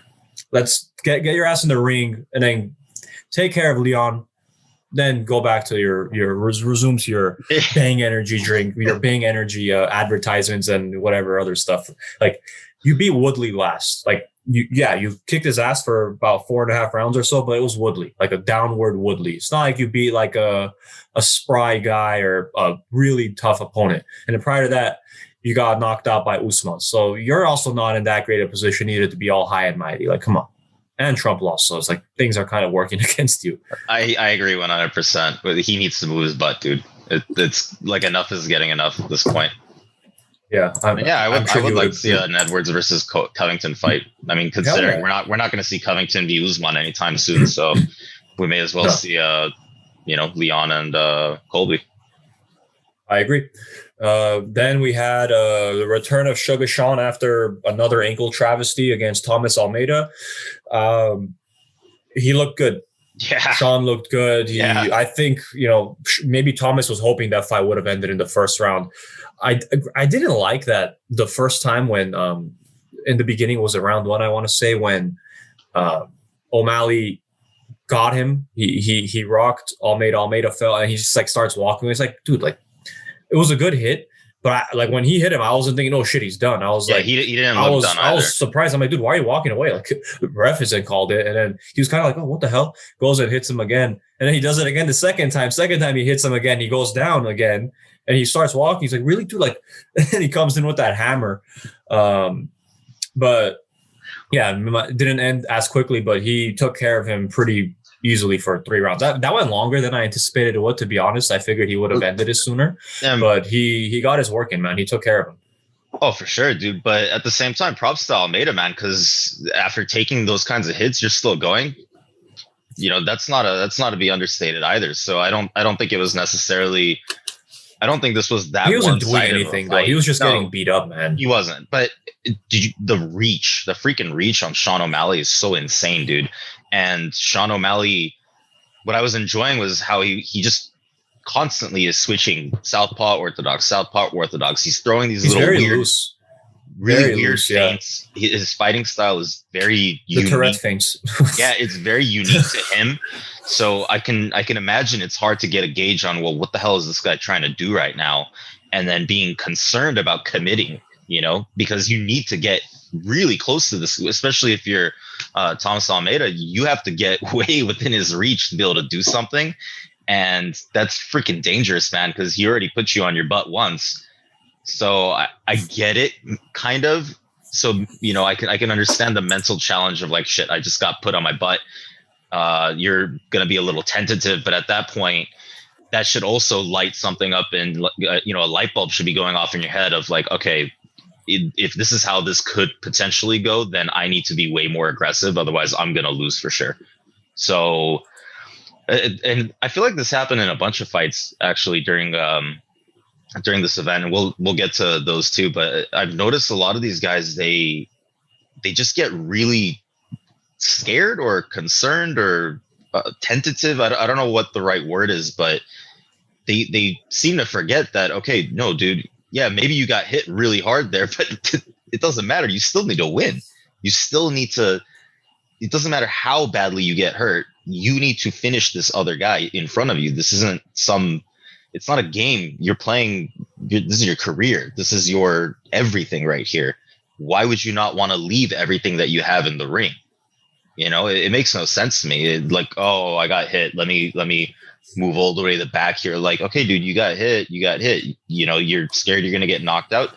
let's get your ass in the ring and then take care of Leon. Then go back to resume to your Bang Energy drink, your Bang Energy advertisements and whatever other stuff. Like, you beat Woodley last. Like, you kicked his ass for about 4.5 rounds or so, but it was Woodley, like a downward Woodley. It's not like you beat like a spry guy or a really tough opponent. And then prior to that, you got knocked out by Usman. So you're also not in that great a position either to be all high and mighty. Like, come on. And Trump lost, so it's like things are kind of working against you. I agree 100%. But he needs to move his butt, dude. It's like enough is getting enough at this point. Yeah, I would like to see an Edwards versus Covington fight. I mean, considering we're not going to see Covington v Usman anytime soon, so we may as well see Leon and Colby. I agree. Then we had the return of Sugar Sean after another ankle travesty against Thomas Almeida. He looked good. Yeah. Sean looked good. I think, maybe Thomas was hoping that fight would have ended in the first round. I didn't like that the first time when in the beginning, was around one, I want to say, when O'Malley got him. He rocked Almeida. Almeida fell, and he just like starts walking. It's like, dude, like it was a good hit, but like when he hit him, I wasn't thinking, oh shit, he's done. I was like, he didn't look done either. I was surprised. I'm like, dude, why are you walking away? Like the ref hasn't called it, and then he was kind of like, oh, what the hell? Goes and hits him again, and then he does it again the second time. Second time he hits him again. He goes down again, and he starts walking. He's like, really, dude? Like, and he comes in with that hammer. But yeah, it didn't end as quickly, but he took care of him pretty easily for 3 rounds. That went longer than I anticipated it would, to be honest. I figured he would have ended it sooner, but he got his work in, man. He took care of him. Oh, for sure, dude. But at the same time, props to Almeida, man, because after taking those kinds of hits, you're still going. You know, that's not to be understated either. So I don't think it was necessarily. I don't think this was that. He wasn't doing anything though. He was just getting beat up, man. He wasn't. But the freaking reach on Sean O'Malley is so insane, dude. And Sean O'Malley, what I was enjoying was how he just constantly is switching southpaw orthodox. He's throwing these little weird, really weird feints. Yeah. His fighting style is very unique. The Tourette feints. Yeah, it's very unique to him. So I can imagine it's hard to get a gauge on, well, what the hell is this guy trying to do right now? And then being concerned about committing, you know, because you need to get really close to this, especially if you're Thomas Almeida. You have to get way within his reach to be able to do something. And that's freaking dangerous, man, because he already put you on your butt once. So I get it, kind of. So, you know, I can understand the mental challenge of like, shit, I just got put on my butt. You're going to be a little tentative, but at that point, that should also light something up, and you know, a light bulb should be going off in your head of like, okay, if this is how this could potentially go, then I need to be way more aggressive. Otherwise, I'm going to lose for sure. So, and I feel like this happened in a bunch of fights actually during this event, and we'll get to those too. But I've noticed a lot of these guys, they just get really scared or concerned or tentative. I don't know what the right word is, but they seem to forget that, okay, no, dude, yeah, maybe you got hit really hard there, but it doesn't matter. You still need to win. You still need to. It doesn't matter how badly you get hurt. You need to finish this other guy in front of you. This isn't it's not a game. You're playing. This is your career. This is your everything right here. Why would you not want to leave everything that you have in the ring? You know, it makes no sense to me. Like, oh, I got hit. Let me move all the way to the back here. Like, okay, dude, you got hit. You know, you're scared you're going to get knocked out.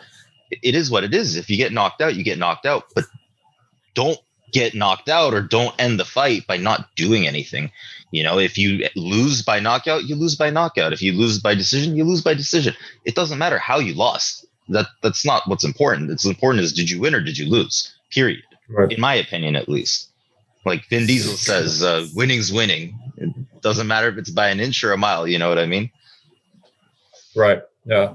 It is what it is. If you get knocked out, you get knocked out. But don't get knocked out or don't end the fight by not doing anything. You know, if you lose by knockout, you lose by knockout. If you lose by decision, you lose by decision. It doesn't matter how you lost. That's not what's important. It's important is, did you win or did you lose? Period. Right. In my opinion, at least. Like Vin Diesel says, winning's winning. It doesn't matter if it's by an inch or a mile. You know what I mean? Right. Yeah.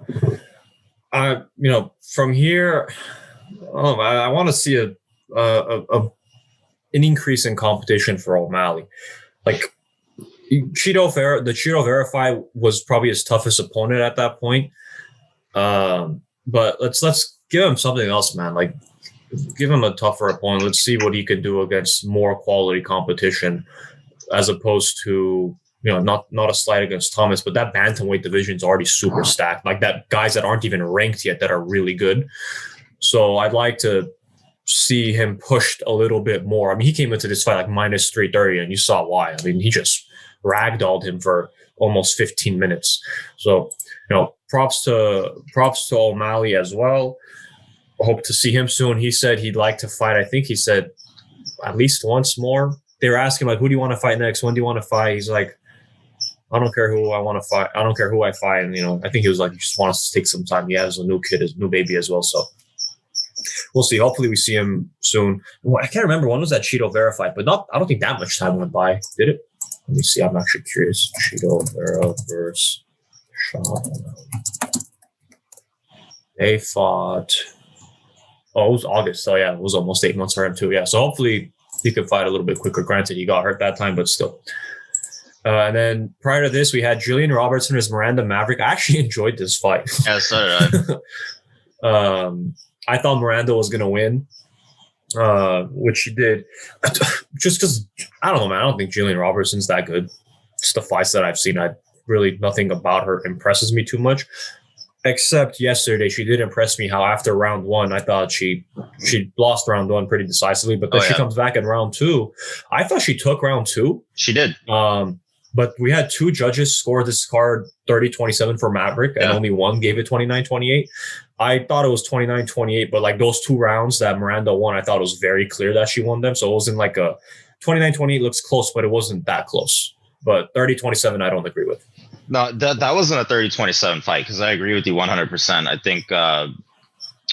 You know, from here, I want to see an increase in competition for O'Malley. Like the Cheeto Verify was probably his toughest opponent at that point. But let's give him something else, man. Like, give him a tougher opponent. Let's see what he can do against more quality competition, as opposed to, you know, not a slight against Thomas, but that bantamweight division is already super stacked. Like that, guys that aren't even ranked yet that are really good. So I'd like to see him pushed a little bit more. I mean, he came into this fight like minus 330, and you saw why. I mean, he just ragdolled him for almost 15 minutes. So, you know, props to O'Malley as well. Hope to see him soon. He said he'd like to fight. I think he said at least once more. They were asking like, who do you want to fight next? When do you want to fight? He's like, I don't care who I want to fight. I don't care who I fight. And, you know, I think he was like, he just wants to take some time. He has a new kid, his new baby as well. So we'll see. Hopefully we see him soon. Well, I can't remember when was that Cheeto Verified, but I don't think that much time went by. Did it? Let me see. I'm actually curious. Cheeto Vera versus Sean. They fought. Oh, it was August. So yeah, it was almost 8 months for him too. Yeah. So hopefully he could fight a little bit quicker. Granted, he got hurt that time, but still. And then prior to this, we had Gillian Robertson versus Miranda Maverick. I actually enjoyed this fight. Yeah, so did I. I thought Miranda was going to win. which she did. Just because, I don't know, man. I don't think Gillian Robertson's that good. Just the fights that I've seen, nothing about her impresses me too much. Except yesterday, she did impress me how after round one, I thought she lost round one pretty decisively, but then she comes back in round two. I thought she took round two. She did. But we had two judges score this card 30-27 for Maverick, and only one gave it 29-28. I thought it was 29-28, but like those two rounds that Miranda won, I thought it was very clear that she won them. So it wasn't like a 29-28 looks close, but it wasn't that close. But 30-27, I don't agree with. No, that wasn't a 30-27 fight, because I agree with you 100%. I think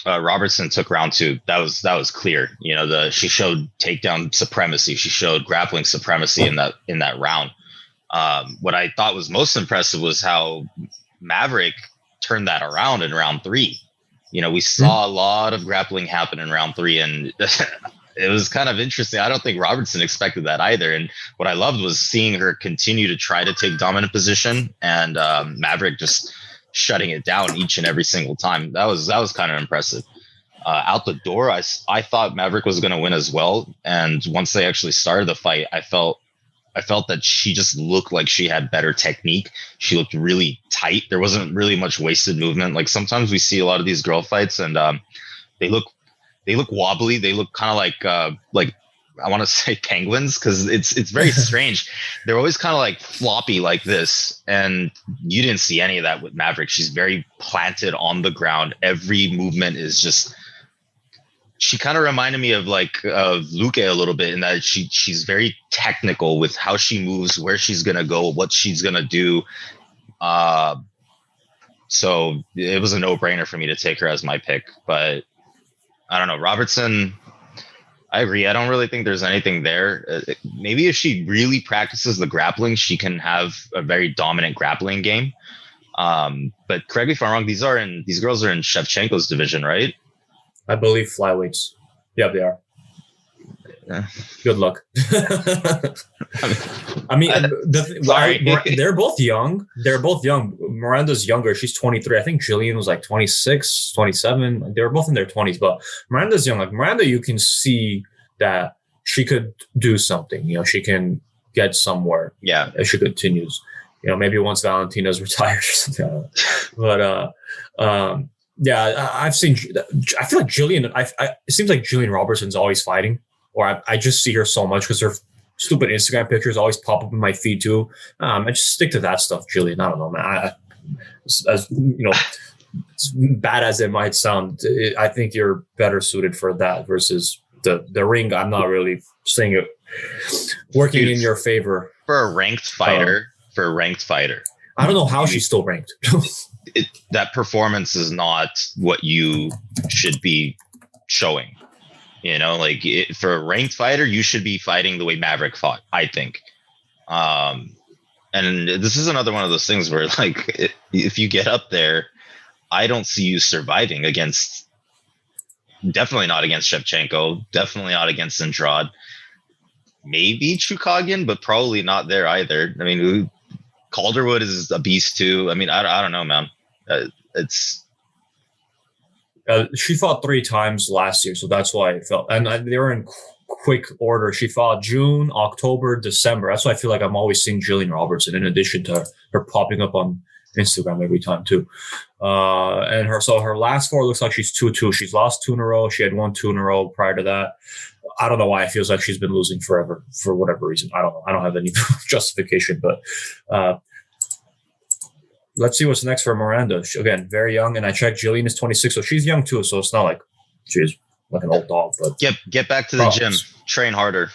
Robertson took round two. That was clear. You know, she showed takedown supremacy. She showed grappling supremacy in that round. What I thought was most impressive was how Maverick turned that around in round three. You know, we saw a lot of grappling happen in round three, and it was kind of interesting. I don't think Robertson expected that either. And what I loved was seeing her continue to try to take dominant position, and Maverick just shutting it down each and every single time. That was kind of impressive. Out the door, I thought Maverick was going to win as well. And once they actually started the fight, I felt that she just looked like she had better technique. She looked really tight. There wasn't really much wasted movement. Like sometimes we see a lot of these girl fights, and they look wobbly. They look kind of like I want to say penguins, because it's very strange. They're always kind of like floppy like this, and you didn't see any of that with Maverick. She's very planted on the ground. Every movement is just. She kind of reminded me of Luque a little bit, in that she's very technical with how she moves, where she's gonna go, what she's gonna do. So it was a no-brainer for me to take her as my pick. But I don't know, Robertson. I agree. I don't really think there's anything there. Maybe if she really practices the grappling, she can have a very dominant grappling game. But correct me if I'm wrong. These girls are in Shevchenko's division, right? I believe flyweights. Yeah, they are. Good luck. I mean, they're both young. Miranda's younger. She's 23. I think Gillian was like 26, 27. They were both in their 20s, but Miranda's young. Like Miranda, you can see that she could do something. You know, she can get somewhere. Yeah. If she continues. You know, maybe once Valentina's retired or something. But yeah, I feel like Gillian. It seems like Gillian Robertson's always fighting, or I just see her so much because her stupid Instagram pictures always pop up in my feed too. I just stick to that stuff, Gillian. I don't know, man. As you know, as bad as it might sound, I think you're better suited for that versus the ring. I'm not really saying it working in your favor for a ranked fighter. I don't know how she's still ranked. That performance is not what you should be showing. You know, like for a ranked fighter, you should be fighting the way Maverick fought, I think. And this is another one of those things where, like, if you get up there, I don't see you surviving against. Definitely not against Shevchenko. Definitely not against Andrade. Maybe Chukagian, but probably not there either. I mean, Calderwood is a beast too. I mean, I don't know, man. She fought 3 times last year, so that's why I felt. And they were in quick order. She fought June, October, December. That's why I feel like I'm always seeing Gillian Robertson in addition to her popping up on Instagram every time too. And her last 4 looks like she's 2-2. She's lost 2 in a row. She had won 2 in a row prior to that. I don't know why it feels like she's been losing forever for whatever reason. I don't know. I don't have any justification, but let's see what's next for Miranda. Again, very young, and I checked. Gillian is 26, so she's young too. So it's not like she's like an old dog. But get back to the gym, train harder.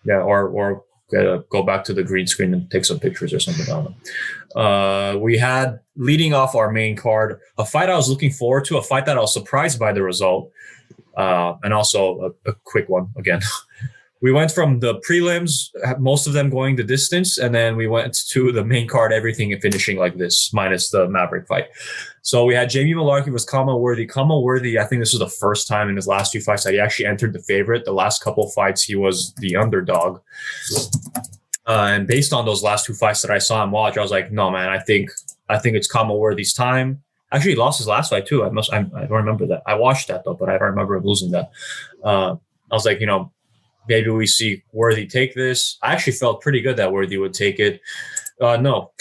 Yeah, or go back to the green screen and take some pictures or something. I don't know. We had leading off our main card a fight I was looking forward to, a fight that I was surprised by the result, and also a quick one again. We went from the prelims, most of them going the distance, and then we went to the main card, everything finishing like this, minus the Maverick fight. So we had Jamie Mullarkey versus Khama Worthy. Khama Worthy, I think this was the first time in his last 2 fights that he actually entered the favorite. The last couple fights, he was the underdog. And based on those last 2 fights that I saw him watch, I was like, no, man, I think it's Khama Worthy's time. Actually, he lost his last fight too. I don't remember that. I watched that though, but I don't remember him losing that. I was like, maybe we see Worthy take this. I actually felt pretty good that Worthy would take it. No,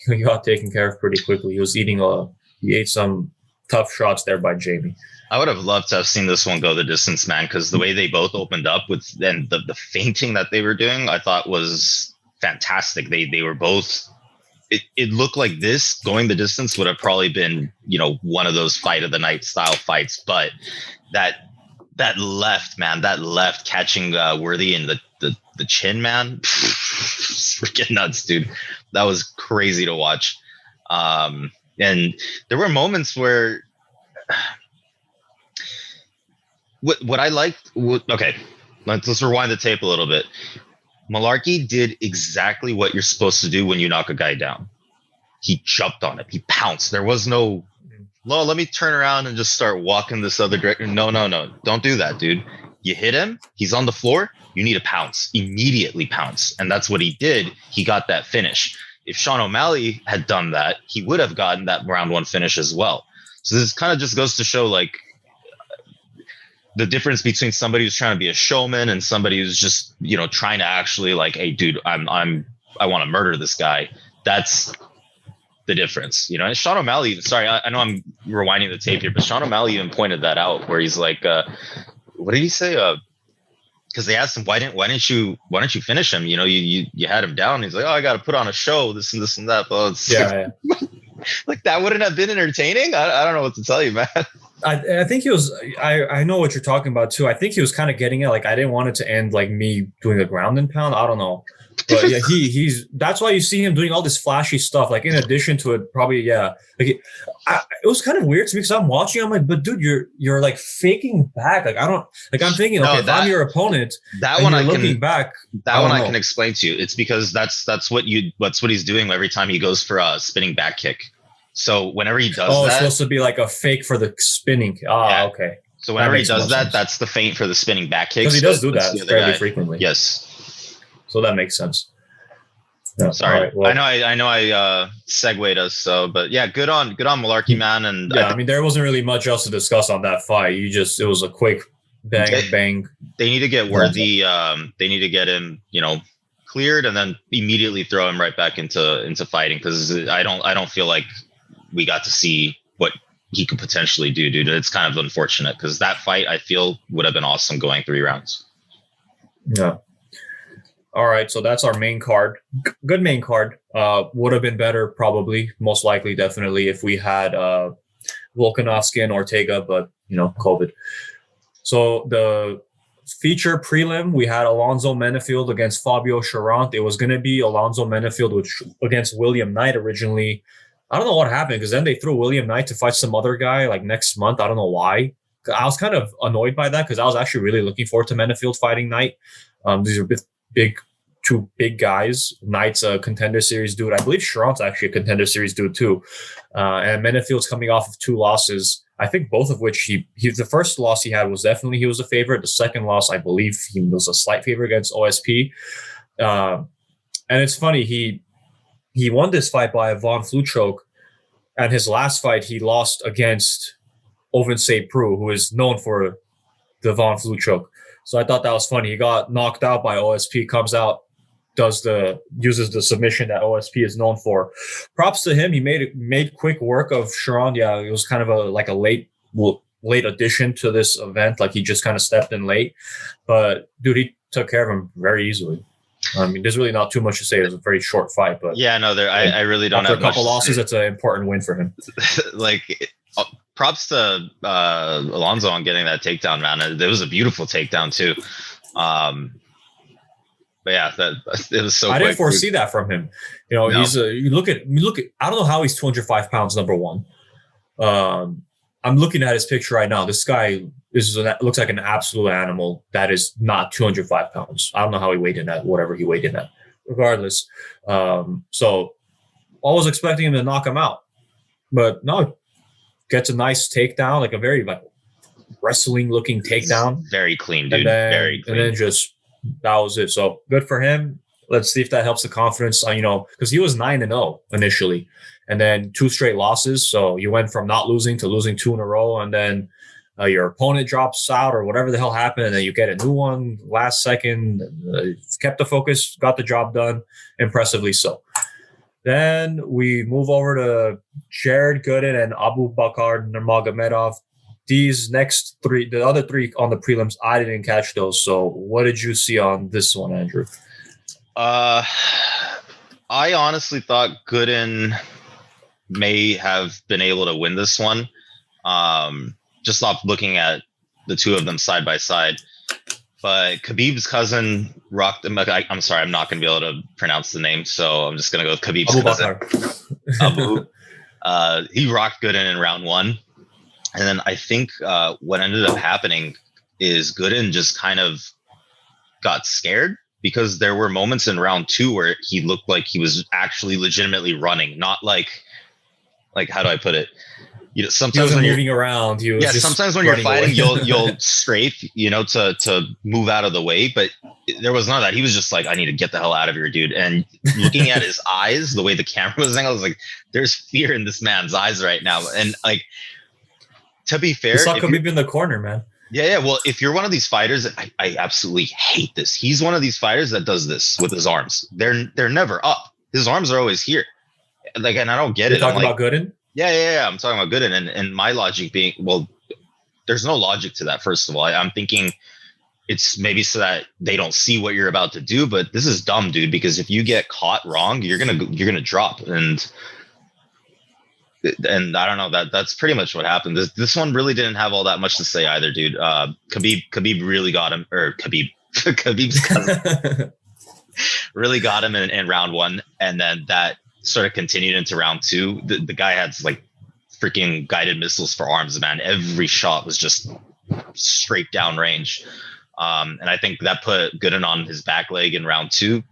he got taken care of pretty quickly. He ate some tough shots there by Jamie. I would have loved to have seen this one go the distance, man, because the way they both opened up and the feinting that they were doing, I thought was fantastic. They were both. It looked like this going the distance would have probably been, one of those fight of the night style fights. But that left catching Worthy in the chin, man, freaking nuts, dude. That was crazy to watch. And there were moments where what I liked. Okay, let's rewind the tape a little bit. Malarkey did exactly what you're supposed to do when you knock a guy down. He jumped on it. He pounced. There was no, let me turn around and just start walking this other direction. No. Don't do that, dude. You hit him. He's on the floor. You need to pounce. Immediately pounce. And that's what he did. He got that finish. If Sean O'Malley had done that, he would have gotten that round one finish as well. So this kind of just goes to show, like, the difference between somebody who's trying to be a showman and somebody who's just, trying to actually, like, hey, dude, I want to murder this guy. That's the difference, And Sean O'Malley, sorry, I know I'm rewinding the tape here, but Sean O'Malley even pointed that out, where he's like, what did he say? Because they asked him, why didn't you finish him? You had him down. He's like, oh, I got to put on a show, this and this and that. Well, yeah. Like, that wouldn't have been entertaining. I don't know what to tell you, man. I think he was. I know what you're talking about too. I think he was kind of getting it. Like, I didn't want it to end like me doing a ground and pound. I don't know, but yeah, he's. That's why you see him doing all this flashy stuff. Like, in addition to it, probably Like, it was kind of weird to me because I'm watching. I'm like, but dude, you're like faking back. Like, I don't. Like, I'm thinking, okay, if I'm your opponent, that one I looking back. That one I can explain to you. It's because that's what he's doing every time he goes for a spinning back kick. So whenever he does that, it's supposed to be like a fake for the spinning. Yeah. Okay. So whenever he does that, that's the feint for the spinning back kick. Because he does do that fairly frequently. Yes. So that makes sense. Yeah, sorry, right, well, I know I segued us. So, but yeah, good on Mullarkey, man. And yeah, I mean, there wasn't really much else to discuss on that fight. It was a quick bang. They need to get Worthy. They need to get him, cleared, and then immediately throw him right back into fighting, because I don't feel like we got to see what he could potentially do, dude. It's kind of unfortunate because that fight, I feel, would have been awesome going 3 rounds. Yeah. All right. So that's our main card. Good main card. Would have been better, probably, most likely, definitely, if we had Volkanovski and Ortega, but, COVID. So the feature prelim, we had Alonzo Menifield against Fabio Cherant. It was going to be Alonzo Menifield against William Knight originally. I don't know what happened, because then they threw William Knight to fight some other guy like next month. I don't know why. I was kind of annoyed by that because I was actually really looking forward to Menifield fighting Knight. These are two big guys. Knight's a contender series dude. I believe Cherant's actually a contender series dude too. And Menifield's coming off of 2 losses. I think both of which the first loss he had was definitely he was a favorite. The second loss, I believe he was a slight favorite against OSP. And it's funny, he won this fight by a Von Flue choke, and his last fight he lost against Ovince Prue, who is known for the Von Flue choke. So I thought that was funny. He got knocked out by OSP, comes out, uses the submission that OSP is known for. Props to him. He made quick work of Cherant. Yeah, it was kind of a late addition to this event. Like, he just kind of stepped in late, but dude, he took care of him very easily. I mean, there's really not too much to say. It was a very short fight, but yeah, no, I really don't have a couple losses. It's an important win for him. Like, props to Alonzo on getting that takedown, man. It was a beautiful takedown too. But yeah, it was so. I didn't foresee that from him. No. He's you look at. I don't know how he's 205 pounds. Number one. I'm looking at his picture right now. This guy looks like an absolute animal that is not 205 pounds. I don't know how he weighed in at, whatever he weighed in at. Regardless, so I was expecting him to knock him out, but no, gets a nice takedown, like a very wrestling looking takedown. Very clean, dude. Very clean. And then just that was it. So good for him. Let's see if that helps the confidence. Because he was 9-0 initially, and then 2 straight losses. So you went from not losing to losing 2 in a row, and then your opponent drops out or whatever the hell happened, and then you get a new one last second. Kept the focus, got the job done, impressively so. Then we move over to Jared Goodin and Abubakar Nurmagomedov. These next 3, the other 3 on the prelims, I didn't catch those. So what did you see on this one, Andrew? I honestly thought Goodin may have been able to win this one. Just off looking at the 2 of them side by side. But Khabib's cousin rocked him. I'm sorry, I'm not going to be able to pronounce the name, so I'm just going to go with Khabib's cousin. Abu. He rocked Goodin in round 1. And then I think what ended up happening is Goodin just kind of got scared, because there were moments in round 2 where he looked like he was actually legitimately running, not like how do I put it? Sometimes when you're moving around, sometimes when you're fighting, you'll strafe, to move out of the way. But there was none of that. He was just like, I need to get the hell out of here, dude. And looking at his eyes, the way the camera was angled, I was like, there's fear in this man's eyes right now. And like, to be fair, it's not Khabib in the corner, man. Yeah. Well, if you're one of these fighters, I absolutely hate this. He's one of these fighters that does this with his arms. They're never up. His arms are always here. Like, and I don't get it. You're talking about Goodin? Yeah. I'm talking about Goodin, and my logic being, well, there's no logic to that. First of all, I'm thinking it's maybe so that they don't see what you're about to do, but this is dumb, dude. Because if you get caught wrong, you're gonna drop, and I don't know, that's pretty much what happened. This one really didn't have all that much to say either, dude. Khabib really got him, or Khabib's cousin really got him in round 1, and then that sort of continued into round 2. The guy had like freaking guided missiles for arms, man. Every shot was just straight down range. And I think that put Goodin on his back leg in round 2.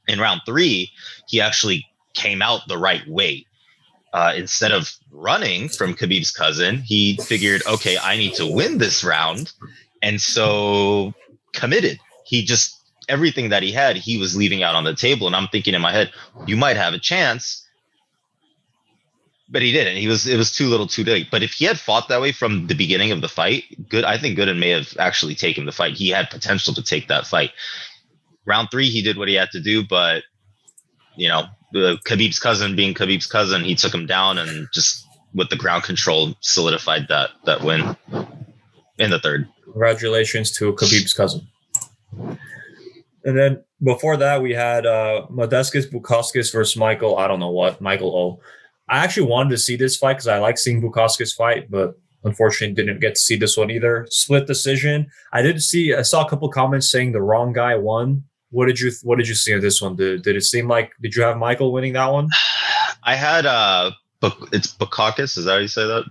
In round 3, he actually came out the right way. Instead of running from Khabib's cousin, he figured, okay, I need to win this round. And so committed. He just, everything that he had, he was leaving out on the table. And I'm thinking in my head, you might have a chance. But he didn't. It was too little too late. But if he had fought that way from the beginning of the fight, I think Goodin may have actually taken the fight. He had potential to take that fight. Round 3, he did what he had to do, but Khabib's cousin being Khabib's cousin, he took him down, and just with the ground control solidified that win in the 3rd. Congratulations to Khabib's cousin. And then before that, we had Modestas Bukauskas versus Michael O. I actually wanted to see this fight because I like seeing Bukauskas fight, but unfortunately didn't get to see this one either. Split decision. I saw a couple comments saying the wrong guy won. What did you see of this one? Did it seem like, did you have Michael winning that one? I had it's Bukauskas. Is that how you say that?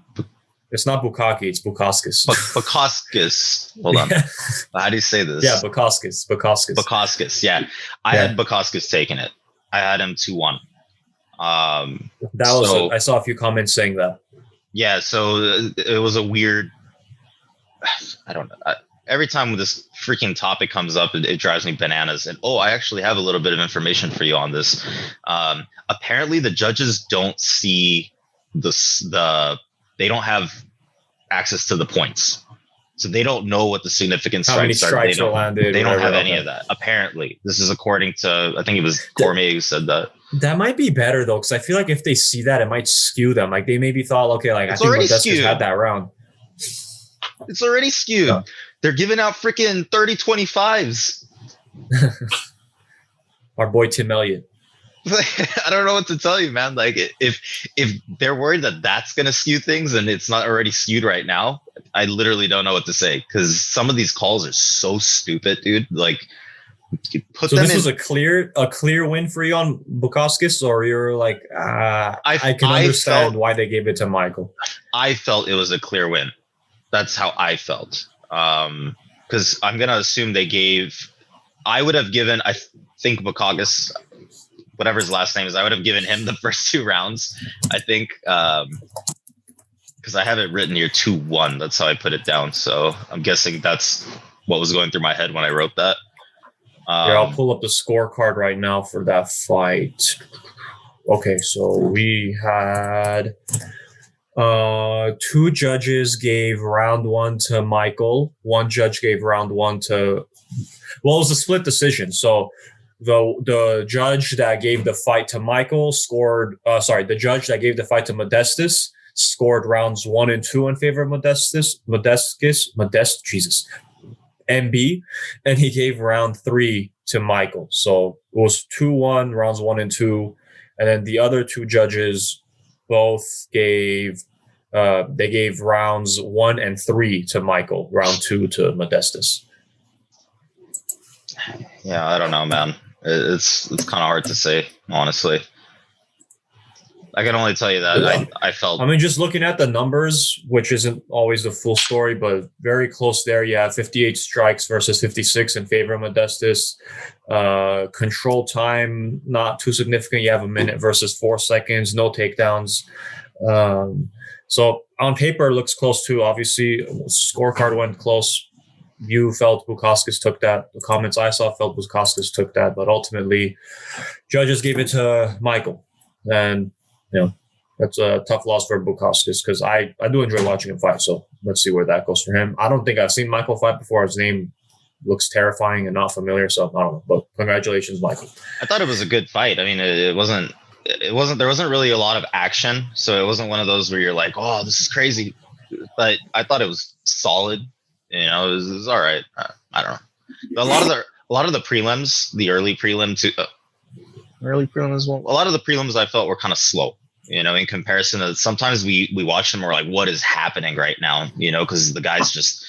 It's not Bukaki, it's Bukauskas. Bukauskas. Hold on. How do you say this? Yeah, Bukauskas. Bukauskas. Yeah. I had Bukauskas taking it. I had him 2-1. I saw a few comments saying that. Yeah, so it was a weird, I don't know. Every time this freaking topic comes up, it drives me bananas. And I actually have a little bit of information for you on this. Apparently, the judges don't see they don't have access to the points, so they don't know what the significant strikes are. They don't have any of that. Apparently, this is according to, I think it was Cormier who said that. That might be better though, because I feel like if they see that, it might skew them. Like they maybe thought, okay, like it's I think Modestas had that round. It's already skewed. Yeah. They're giving out freaking 30-25s. Our boy Tim Elliott. I don't know what to tell you, man. Like if they're worried that that's going to skew things and it's not already skewed right now, I literally don't know what to say, because some of these calls are so stupid, dude. Like, this was a clear win for you on Bukauskas, or you're like, I can understand why they gave it to Michael. I felt it was a clear win. That's how I felt. Because I'm gonna assume I would have given, I think Bukauskas, whatever his last name is, I would have given him the first 2 rounds. I think because I have it written here 2-1. That's how I put it down. So I'm guessing that's what was going through my head when I wrote that. Here, I'll pull up the scorecard right now for that fight. Okay, so we had 2 judges gave round 1 to Michael. 1 judge gave round 1 to... Well, it was a split decision. So the judge that gave the fight to Michael scored... the judge that gave the fight to Modestas scored rounds 1 and 2 in favor of Modestas, MB, and he gave round 3 to Michael. So it was 2-1, rounds 1 and 2, and then the other 2 judges both gave rounds 1 and 3 to Michael, round 2 to Modestas. Yeah, I don't know, man. It's kind of hard to say, honestly. I can only tell you that I felt... I mean, just looking at the numbers, which isn't always the full story, but very close there. You have 58 strikes versus 56 in favor of Modestas. Control time, not too significant. You have a minute versus 4 seconds. No takedowns. So on paper, it looks close too. Obviously, scorecard went close. You felt Bukauskas took that. The comments I saw felt Bukauskas took that. But ultimately, judges gave it to Michael. And that's a tough loss for Bukauskas because I do enjoy watching him fight. So let's see where that goes for him. I don't think I've seen Michael fight before. His name looks terrifying and not familiar. So I don't know. But congratulations, Michael. I thought it was a good fight. I mean, there wasn't really a lot of action. So it wasn't one of those where you're like, oh, this is crazy. But I thought it was solid. It was all right. I don't know. A lot of the prelims, the early prelim to early prelim as well. A lot of the prelims I felt were kind of slow, in comparison to sometimes we watch them and we're like, what is happening right now? Because the guys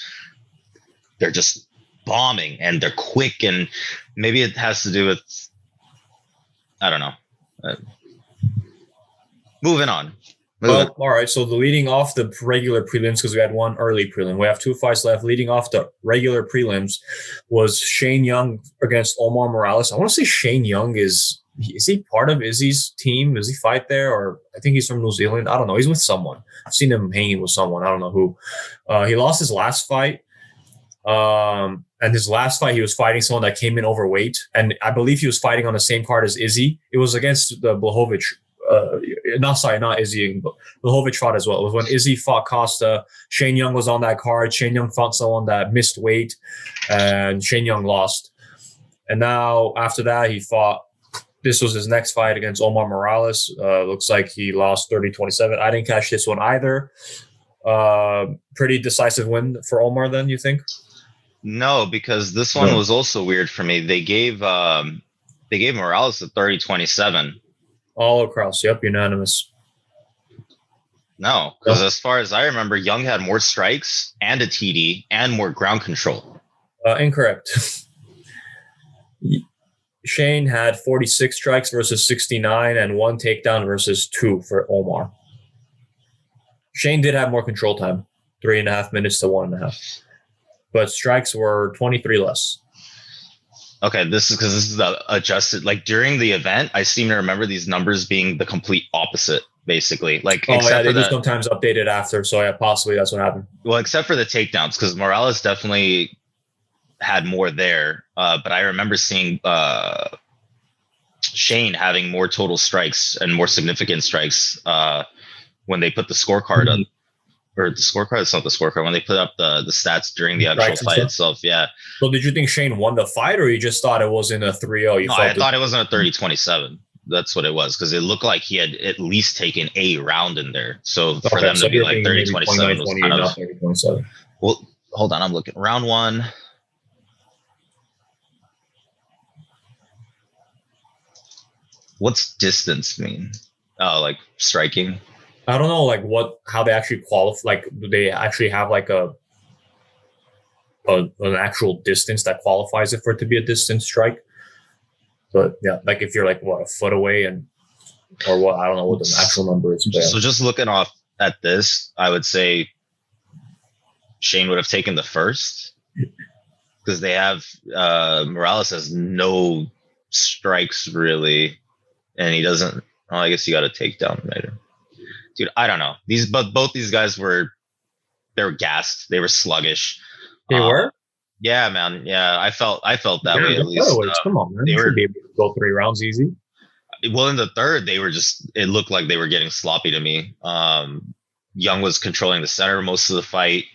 they're just bombing and they're quick, and maybe it has to do with, I don't know. Moving on. Well, all right. So the leading off the regular prelims, because we had one early prelim. We have 2 fights left. Leading off the regular prelims was Shane Young against Omar Morales. I want to say Shane Young is he part of Izzy's team? Does he fight there? Or I think he's from New Zealand. I don't know. He's with someone. I've seen him hanging with someone. I don't know who. He lost his last fight. And his last fight, he was fighting someone that came in overweight. And I believe he was fighting on the same card as Izzy. It was against the Blachowicz. Not Izzy. Blachowicz fought as well. It was when Izzy fought Costa. Shane Young was on that card. Shane Young fought someone that missed weight, and Shane Young lost. And now after that, he fought. This was his next fight against Omar Morales. Looks like he lost 30-27. I didn't catch this one either. Pretty decisive win for Omar then, you think? No, because this one was also weird for me. They gave Morales a 30-27. All across. Yep, unanimous. No, because as far as I remember, Young had more strikes and a TD and more ground control. Incorrect. Shane had 46 strikes versus 69 and 1 takedown versus 2 for Omar. Shane did have more control time, 3.5 minutes to 1.5. But strikes were 23 less. Okay, this is the adjusted. Like during the event, I seem to remember these numbers being the complete opposite, basically. Like, they do sometimes update it after. So yeah, possibly that's what happened. Well, except for the takedowns, because Morales definitely had more there. But I remember seeing Shane having more total strikes and more significant strikes when they put the scorecard up. Or the scorecard, it's not the scorecard. When they put up the stats during the actual fight itself, yeah. So did you think Shane won the fight, or you just thought it was in a 3-0? No, I thought it was in a 30-27. That's what it was, because it looked like he had at least taken a round in there. So for them to be like 30-27 was kind of... 30-27. Well, hold on, I'm looking. Round 1. What's distance mean? Oh, like striking? I don't know, like how they actually qualify. Like, do they actually have like an actual distance that qualifies it for it to be a distance strike? But yeah, like if you're like a foot away or what? I don't know what the actual number is. But so just looking off at this, I would say Shane would have taken the first, because they have Morales has no strikes really, and he doesn't. Oh, I guess you got a takedown later. Dude, I don't know. Both these guys they were gassed. They were sluggish. They were? Yeah, man. Yeah, I felt that way at least. Featherweights, come on, man. They You were should be able to go 3 rounds easy. well in the third. They were just. It looked like they were getting sloppy to me. Young was controlling the center most of the fight.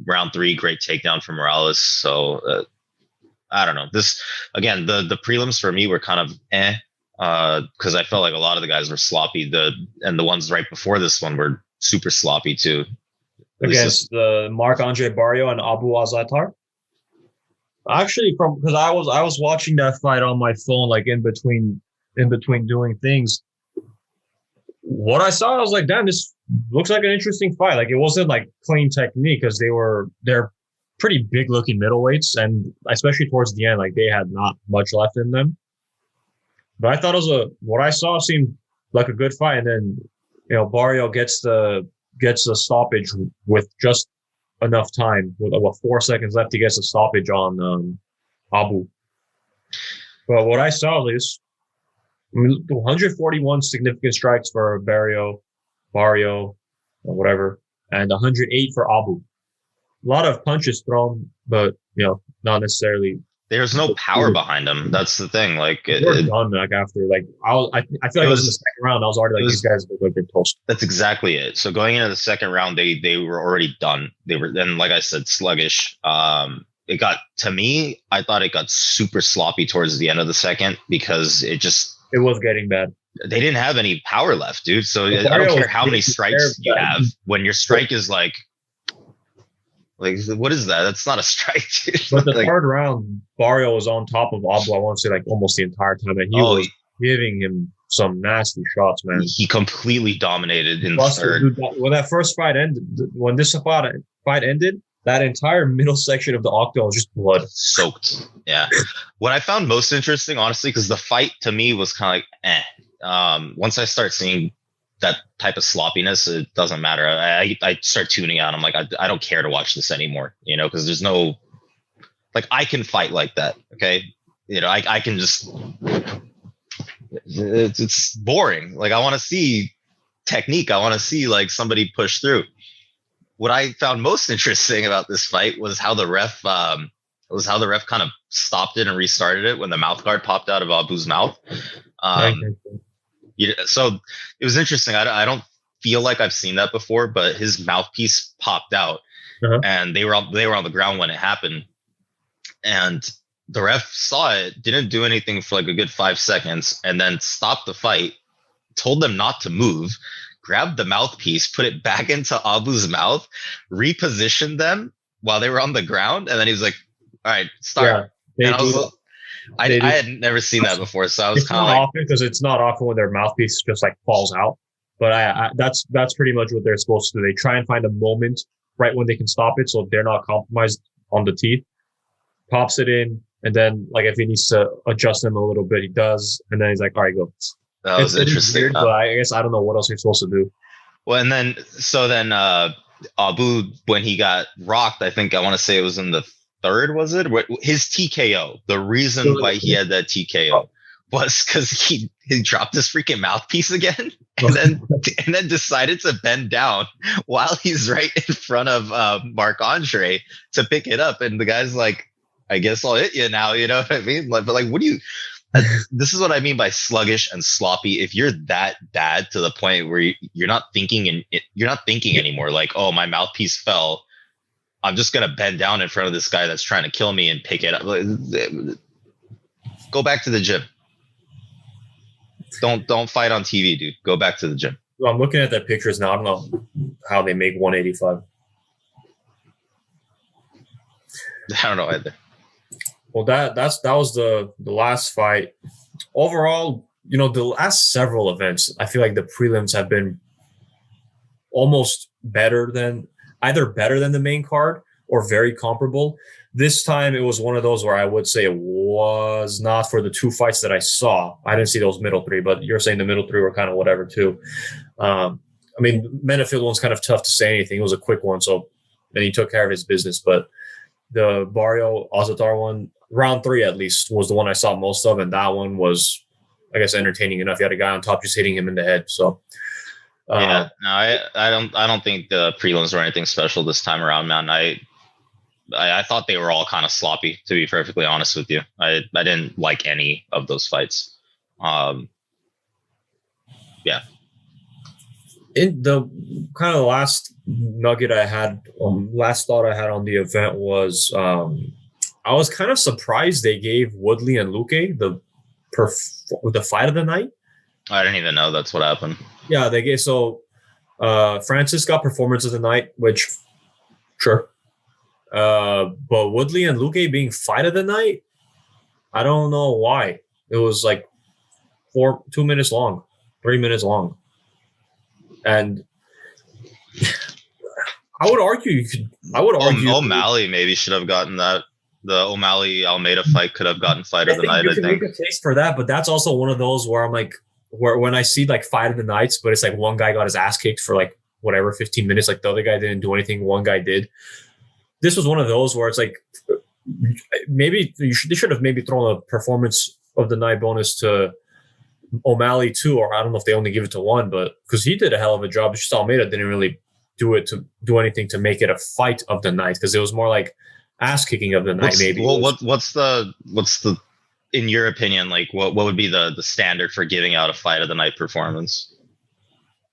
Round 3, great takedown from Morales. So I don't know. This again, the prelims for me were kind of because I felt like a lot of the guys were sloppy. And the ones right before this one were super sloppy too. Against the Marc-Andre Barrio and Abu Azatar. Actually, because I was watching that fight on my phone, like in between doing things. What I saw, I was like, damn, this looks like an interesting fight. Like, it wasn't like clean technique because they're pretty big looking middleweights, and especially towards the end, like they had not much left in them. But I thought what I saw seemed like a good fight, and then Barrio gets the stoppage with just enough time, with 4 seconds left. He gets a stoppage on Abu. But what I saw is 141 significant strikes for Barrio, or whatever, and 108 for Abu. A lot of punches thrown, but not necessarily. There's no power behind them. That's the thing. Like they're done. Like after, like I feel like it was in the second round. I was already like, these guys look like they're toast. That's exactly it. So going into the second round, they were already done. They were then, like I said, sluggish. It got, to me, I thought it got super sloppy towards the end of the second because it was getting bad. They didn't have any power left, dude. So I don't care how many strikes you have. When your strike is like what is that? That's not a strike, dude. But the third round, Barrio was on top of Abu, I want to say, like almost the entire time. And he was giving him some nasty shots, man. He completely dominated in the third. Dude, when that first fight ended, when this fight ended, that entire middle section of the octagon was just blood soaked. Yeah. What I found most interesting, honestly, because the fight to me was kind of like once I start seeing that type of sloppiness, it doesn't matter. I start tuning out. I'm like, I don't care to watch this anymore, because there's no, like, I can fight like that. Okay. I can just, it's boring. Like, I want to see technique. I want to see like somebody push through. What I found most interesting about this fight was how the ref kind of stopped it and restarted it when the mouth guard popped out of Abu's mouth. So it was interesting. I don't feel like I've seen that before, but his mouthpiece popped out, and they were on the ground when it happened, and the ref saw it, didn't do anything for like a good 5 seconds, and then stopped the fight, told them not to move, grabbed the mouthpiece, put it back into Abu's mouth, repositioned them while they were on the ground, and then he was like, "All right, start." Yeah, I had never seen that before, so I was kind of like, often, because it's not often when their mouthpiece just like falls out. But that's pretty much what they're supposed to do. They try and find a moment right when they can stop it, so they're not compromised on the teeth. Pops it in, and then like if he needs to adjust them a little bit, he does, and then he's like, "All right, go." That was interesting. Weird, but I guess I don't know what else you're supposed to do. Well, and then Abu, when he got rocked, I want to say it was in the third, was it? His TKO. The reason why he had that TKO was because he dropped his freaking mouthpiece again, and then decided to bend down while he's right in front of Marc-Andre to pick it up, and the guy's like, "I guess I'll hit you now." You know what I mean? Like, but like, what do you? This is what I mean by sluggish and sloppy. If you're that bad to the point where you're not thinking anymore, like, "Oh, my mouthpiece fell, I'm just gonna bend down in front of this guy that's trying to kill me and pick it up." Go back to the gym. Don't fight on TV, dude. Go back to the gym. Well, I'm looking at the pictures now. I don't know how they make 185. I don't know either. Well, that was the last fight. Overall, the last several events, I feel like the prelims have been almost better than the main card or very comparable. This time it was one of those where I would say it was not for the 2 fights that I saw. I didn't see those middle 3, but you're saying the middle 3 were kind of whatever too. I mean, Menifield one's kind of tough to say anything. It was a quick one, so then he took care of his business. But the Barrio Azatar one, round 3 at least, was the one I saw most of, and that one was, I guess, entertaining enough. You had a guy on top just hitting him in the head. So I don't think the prelims were anything special this time around, man. I thought they were all kind of sloppy, to be perfectly honest with you. I didn't like any of those fights. Yeah. In the kind of last nugget I had, last thought I had on the event was I was kind of surprised they gave Woodley and Luque the fight of the night. I didn't even know that's what happened. Yeah, they gave Francis got performance of the night, which sure. But Woodley and Luque being fight of the night, I don't know why. It was like 2 minutes long, 3 minutes long. And I would argue O'Malley maybe should have gotten that. The O'Malley Almeida fight could have gotten fight of the night. I think make a case for that, but that's also one of those where I'm like, where when I see like fight of the nights, but it's like one guy got his ass kicked for like whatever 15 minutes, like the other guy didn't do anything, one guy did. This was one of those where it's like maybe they should have maybe thrown a performance of the night bonus to O'Malley too, or I don't know if they only give it to one, but because he did a hell of a job. It's just Almeida didn't really do anything to make it a fight of the night, because it was more like ass kicking of the night. Maybe. Well, what's the in your opinion, like what would be the standard for giving out a fight of the night performance?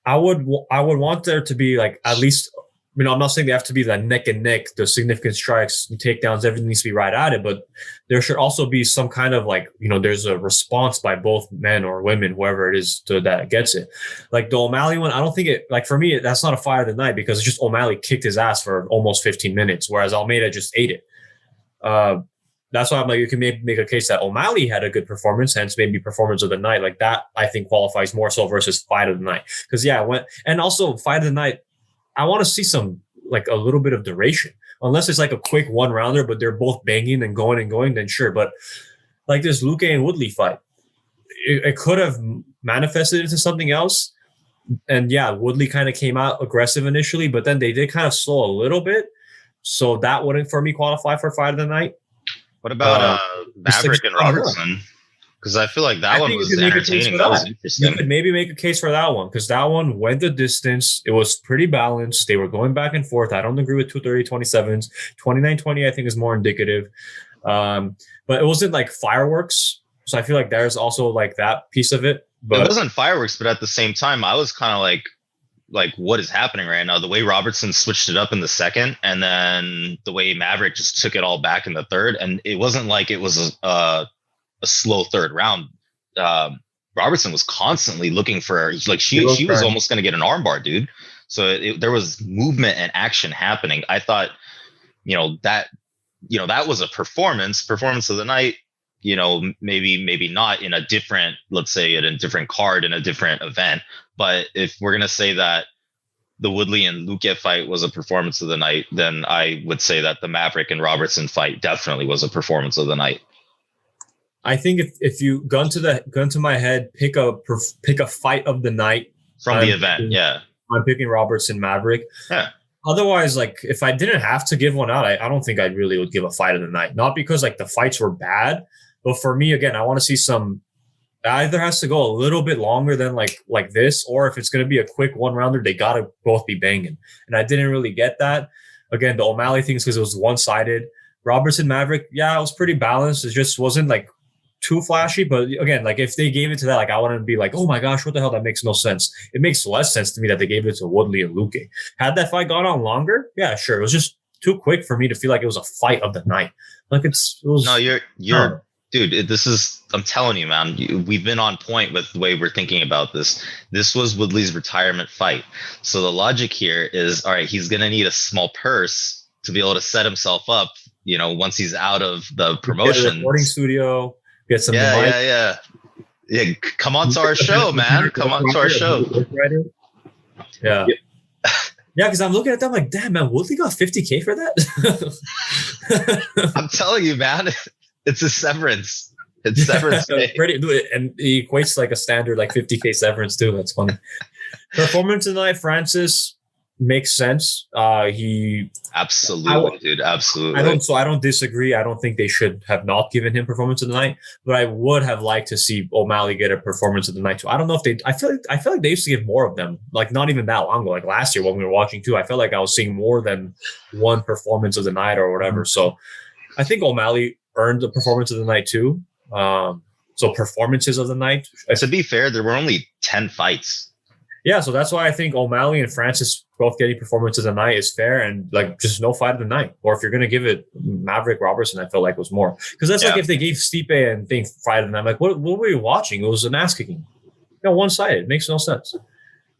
I would want there to be like at least, I'm not saying they have to be the neck and neck, the significant strikes, takedowns, everything needs to be right at it, but there should also be some kind of like, there's a response by both men or women, whoever it is that gets it. Like the O'Malley one, I don't think it, like for me, that's not a fight of the night because it's just O'Malley kicked his ass for almost 15 minutes, whereas Almeida just ate it. That's why I'm like, you can make a case that O'Malley had a good performance, hence maybe performance of the night. Like that, I think qualifies more so versus fight of the night. Because and also fight of the night, I want to see some, like a little bit of duration, unless it's like a quick one rounder, but they're both banging and going, then sure. But like this Luque and Woodley fight, it could have manifested into something else. And yeah, Woodley kind of came out aggressive initially, but then they did kind of slow a little bit. So that wouldn't for me qualify for fight of the night. What about Maverick and Robertson? Because I feel like that one was entertaining. That was interesting. You could maybe make a case for that one because that one went the distance. It was pretty balanced. They were going back and forth. I don't agree with 230-27s. 29-20, I think, is more indicative. But it wasn't like fireworks. So I feel like there's also like that piece of it. But it wasn't fireworks, but at the same time, I was kind of like what is happening right now? The way Robertson switched it up in the second, and then the way Maverick just took it all back in the third. And it wasn't like it was a slow third round. Robertson was constantly looking for, like she was almost going to get an armbar, dude. So there was movement and action happening. I thought, that was a performance of the night. Maybe not in a different, let's say in a different card in a different event. But if we're going to say that the Woodley and Luque fight was a performance of the night, then I would say that the Maverick and Robertson fight definitely was a performance of the night. I think if you gun to my head, pick a fight of the night from the event. Yeah. I'm picking Robertson Maverick. Yeah. Otherwise, like if I didn't have to give one out, I don't think I really would give a fight of the night. Not because like the fights were bad, but for me, again, I want to see some. Either has to go a little bit longer than like this, or if it's going to be a quick one rounder, they got to both be banging. And I didn't really get that. Again, the O'Malley things because it was one sided. Robertson Maverick, yeah, it was pretty balanced. It just wasn't like too flashy. But again, like if they gave it to that, like I wouldn't be like, oh my gosh, what the hell? That makes no sense. It makes less sense to me that they gave it to Woodley and Luque. Had that fight gone on longer, yeah, sure. It was just too quick for me to feel like it was a fight of the night. Like it was. No, you're. Dude, I'm telling you, man, we've been on point with the way we're thinking about this. This was Woodley's retirement fight. So the logic here is, all right, he's going to need a small purse to be able to set himself up, once he's out of the promotion. Get a recording studio, get some Yeah, come on to our show, man. Come on to our show. Yeah. Yeah, because I'm looking at them like, damn, man, Woodley got $50K for that? I'm telling you, man. It's a severance. It's severance. And he equates like a standard like $50K severance too. That's funny. Performance tonight, Francis. makes sense. Absolutely, dude. Absolutely. I don't disagree. I don't think they should have not given him performance of the night, but I would have liked to see O'Malley get a performance of the night too. I don't know if they. I feel like they used to give more of them. Like not even that long ago. Like last year when we were watching too, I felt like I was seeing more than one performance of the night or whatever. So I think O'Malley earned the performance of the night too. So performances of the night. To be fair, there were only 10 fights. Yeah, so that's why I think O'Malley and Francis both getting performances of the night is fair, and like just no fight of the night. Or if you're gonna give it Maverick Robertson, I felt like was more because that's like if they gave Stipe and think fight of the night, like what were we watching? It was an ass kicking, one sided. It makes no sense.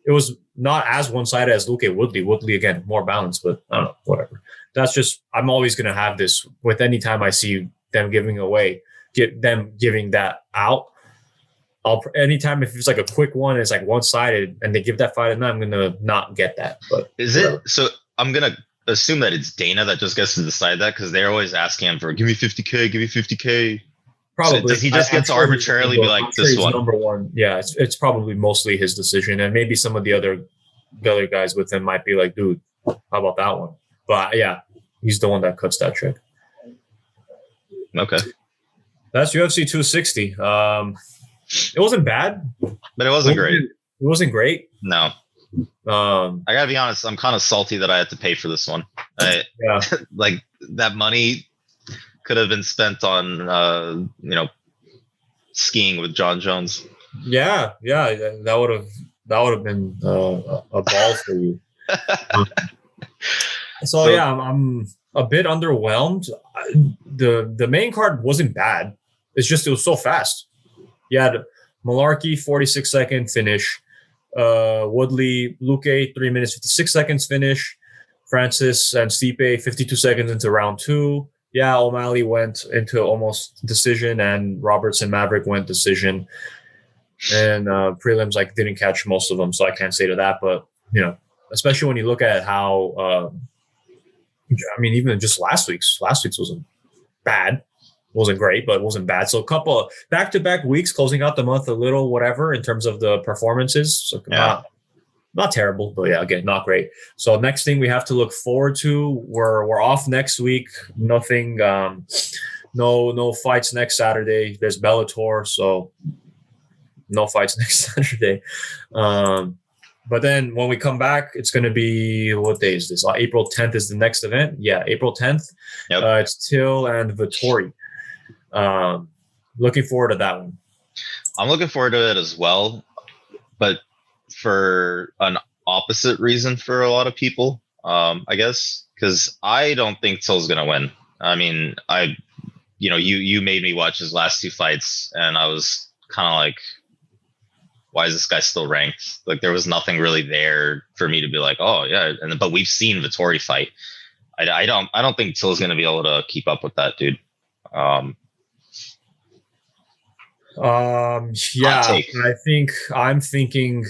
It was not as one sided as Luque Woodley. Woodley again more balanced, but I don't know, whatever. That's just I'm always gonna have this with any time I see them giving that out. Anytime if it's like a quick one, it's like one-sided, and they give that fight, and I'm gonna not get that. But is it so? I'm gonna assume that it's Dana that just gets to decide that because they're always asking him for give me 50K, give me 50K. Probably so does he just get to arbitrarily be like this one? Number one, yeah, it's probably mostly his decision, and maybe some of the other guys with him might be like, dude, how about that one? But yeah, he's the one that cuts that check. Okay, that's UFC 260. It wasn't bad, but it wasn't great. It wasn't great. No. I gotta be honest. I'm kind of salty that I had to pay for this one. Like that money could have been spent on, skiing with John Jones. Yeah, that would have been a ball for you. So yeah, I'm a bit underwhelmed. The main card wasn't bad. It's just it was so fast. You had Malarkey, 46-second finish. Woodley, Luque, 3 minutes, 56 seconds finish. Francis and Stipe, 52 seconds into round 2. Yeah, O'Malley went into almost decision, and Robertson Maverick went decision. And prelims, didn't catch most of them, so I can't say to that. But, especially when you look at how, even just last week's wasn't bad. Wasn't great, but it wasn't bad. So a couple of back-to-back weeks closing out the month a little whatever in terms of the performances. So not terrible, but yeah, again, not great. So next thing we have to look forward to, we're off next week. Nothing, no fights next Saturday. There's Bellator, so no fights next Saturday. But then when we come back, it's going to be, what day is this? April 10th is the next event. Yeah, April 10th. Yep. It's Till and Vettori. Looking forward to that one. I'm looking forward to it as well, but for an opposite reason for a lot of people, I guess, because I don't think Till's gonna win. I mean, you made me watch his last 2 fights, and I was kind of like, why is this guy still ranked? Like, there was nothing really there for me to be like, oh yeah. But we've seen Vettori fight. I don't think Till's gonna be able to keep up with that dude. I'm thinking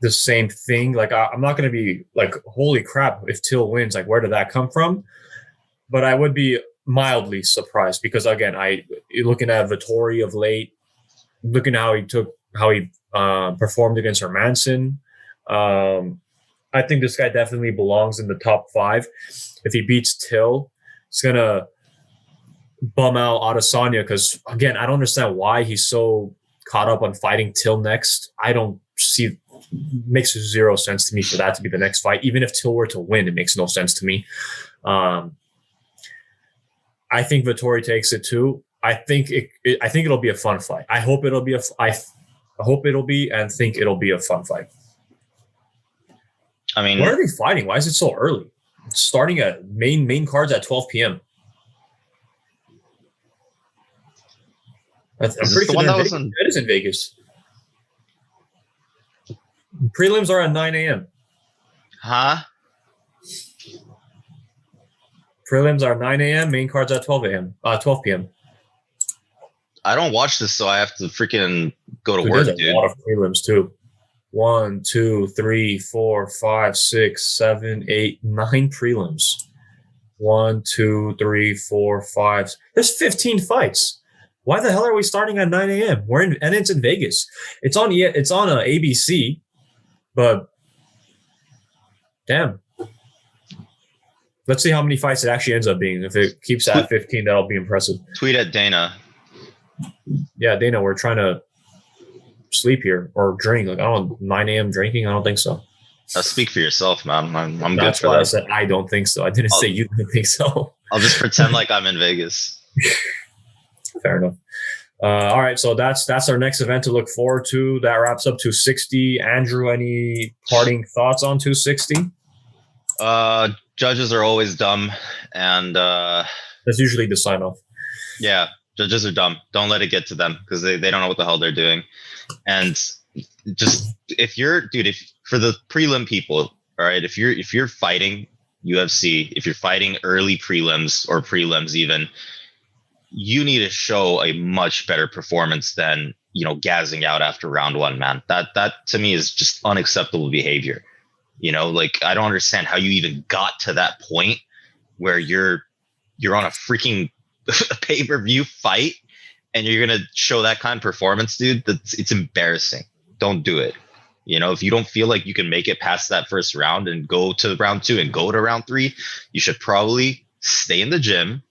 the same thing. Like, I'm not going to be like, holy crap, if Till wins, like, where did that come from? But I would be mildly surprised because, again, looking at Vettori of late, looking at how he performed against Hermanson. I think this guy definitely belongs in the top 5. If he beats Till, it's going to bum out Adesanya because, again, I don't understand why he's so caught up on fighting Till next. I don't see, makes zero sense to me for that to be the next fight. Even if Till were to win, it makes no sense to me. I think Vettori takes it too. I think it'll be a fun fight. I hope it'll be and think it'll be a fun fight. I mean, where are they fighting? Why is it so early? It's starting at main cards at 12 p.m. I'm pretty sure it is in Vegas. Prelims are at 9 a.m. Huh? Prelims are 9 a.m. Main cards at 12 p.m. I don't watch this, so I have to freaking go to work, dude. There's a lot of prelims too. 1, 2, 3, 4, 5, 6, 7, 8, 9 prelims. 1, 2, 3, 4, 5. There's 15 fights. Why the hell are we starting at 9 a.m.? And it's in Vegas. It's on ABC, but Damn. Let's see how many fights it actually ends up being. If it keeps at 15, that'll be impressive. Tweet at Dana. Yeah, Dana, we're trying to sleep here or drink. Like, I don't 9 a.m. drinking. I don't think so. Speak for yourself, man. I'm good That's for why that. I said I don't think so. I didn't say you didn't think so. I'll just pretend like I'm in Vegas. Fair enough. All right, so that's our next event to look forward to. That wraps up 260. Andrew, any parting thoughts on 260? Judges are always dumb, and That's usually the sign off. Yeah, judges are dumb. Don't let it get to them because they don't know what the hell they're doing. And just if for the prelim people, all right, if you're fighting UFC, if you're fighting early prelims or prelims even, you need to show a much better performance than, gassing out after round one, man. That to me is just unacceptable behavior. Like, I don't understand how you even got to that point where you're on a freaking pay-per-view fight and you're going to show that kind of performance, dude. It's embarrassing. Don't do it. If you don't feel like you can make it past that first round and go to round 2 and go to round 3, you should probably stay in the gym,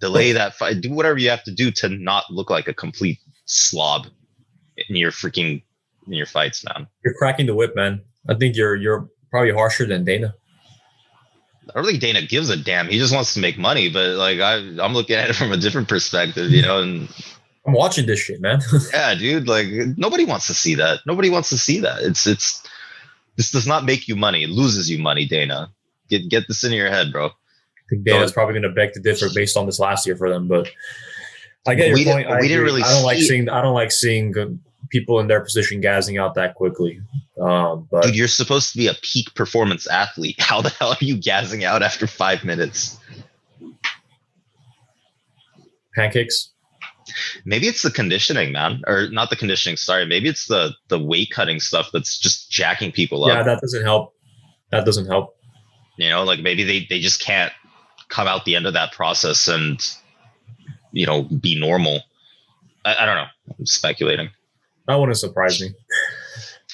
delay that fight, do whatever you have to do to not look like a complete slob in your fights, man. You're cracking the whip, man. I think you're probably harsher than Dana. I don't think Dana gives a damn. He just wants to make money, but like I'm looking at it from a different perspective, and I'm watching this shit, man. Yeah, dude. Like, nobody wants to see that. Nobody wants to see that. This does not make you money. It loses you money, Dana. Get this in your head, bro. I think Dana's probably going to beg to differ based on this last year for them, but I get your point. I don't like seeing people in their position gassing out that quickly. But dude, you're supposed to be a peak performance athlete. How the hell are you gassing out after 5 minutes? Pancakes. Maybe it's the conditioning, man, or not the conditioning. Sorry, maybe it's the weight cutting stuff that's just jacking people up. Yeah, that doesn't help. Like maybe they just can't come out the end of that process and be normal. I don't know. I'm speculating. That wouldn't surprise me.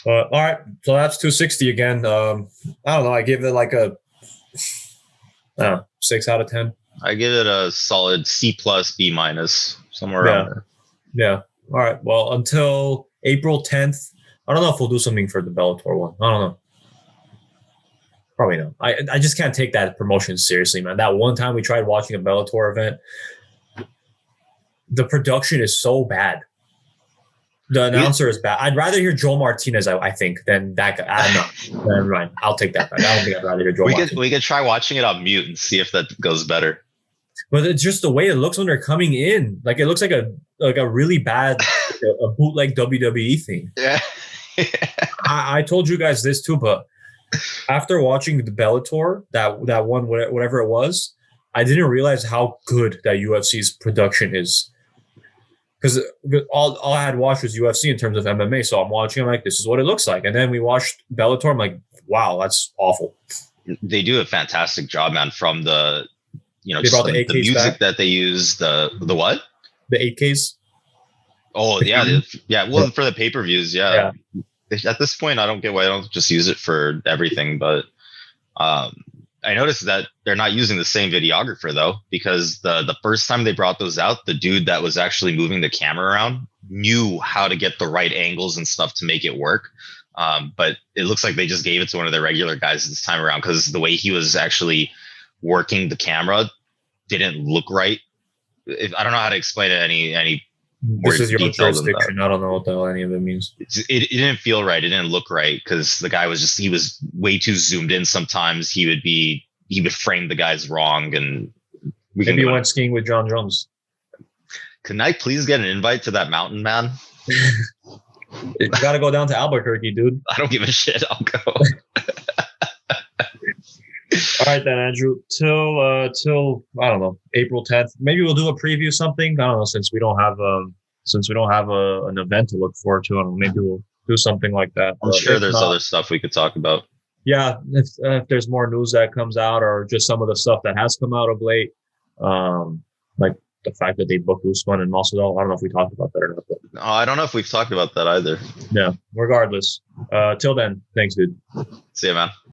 All right, so that's 260 again. I don't know. I give it like a 6 out of 10. I give it a solid C+, B-, somewhere around there. Yeah. All right. Well, until April 10th, I don't know if we'll do something for the Bellator one. I don't know. Probably not. I just can't take that promotion seriously, man. That one time we tried watching a Bellator event, the production is so bad. The announcer is bad. I'd rather hear Joel Martinez, I think, than that guy. I don't know. Never mind. I'll take that back. I don't think I'd rather hear Joel Martinez. We could try watching it on mute and see if that goes better. But it's just the way it looks when they're coming in. Like, it looks like a really bad a bootleg WWE thing. Yeah. I told you guys this too, but after watching the Bellator, that one, whatever it was, I didn't realize how good that UFC's production is. Because all I had watched was UFC in terms of MMA. So I'm watching, I'm like, this is what it looks like. And then we watched Bellator. I'm like, wow, that's awful. They do a fantastic job, man, from the, they brought the music back. that they use, the what? The 8Ks. Oh, yeah. Well, for the pay-per-views, yeah. At this point, I don't get why I don't just use it for everything. But I noticed that they're not using the same videographer, though, because the first time they brought those out, the dude that was actually moving the camera around knew how to get the right angles and stuff to make it work. But it looks like they just gave it to one of their regular guys this time around because the way he was actually working the camera didn't look right. I don't know how to explain it any more. This is your jurisdiction. I don't know what the hell any of it means. It didn't feel right. It didn't look right because the guy he was way too zoomed in. Sometimes he would frame the guys wrong, and maybe you went skiing with John Jones. Can I please get an invite to that mountain, man? You got to go down to Albuquerque, dude. I don't give a shit. I'll go. All right then, Andrew. Till I don't know, April 10th. Maybe we'll do a preview something. I don't know, since we don't have an event to look forward to. I don't know, maybe we'll do something like that. I'm sure there's other stuff we could talk about. Yeah, if there's more news that comes out, or just some of the stuff that has come out of late, like the fact that they booked Usman and Masvidal. I don't know if we talked about that or not. But No, I don't know if we've talked about that either. yeah, regardless. Till then, thanks, dude. See ya, man.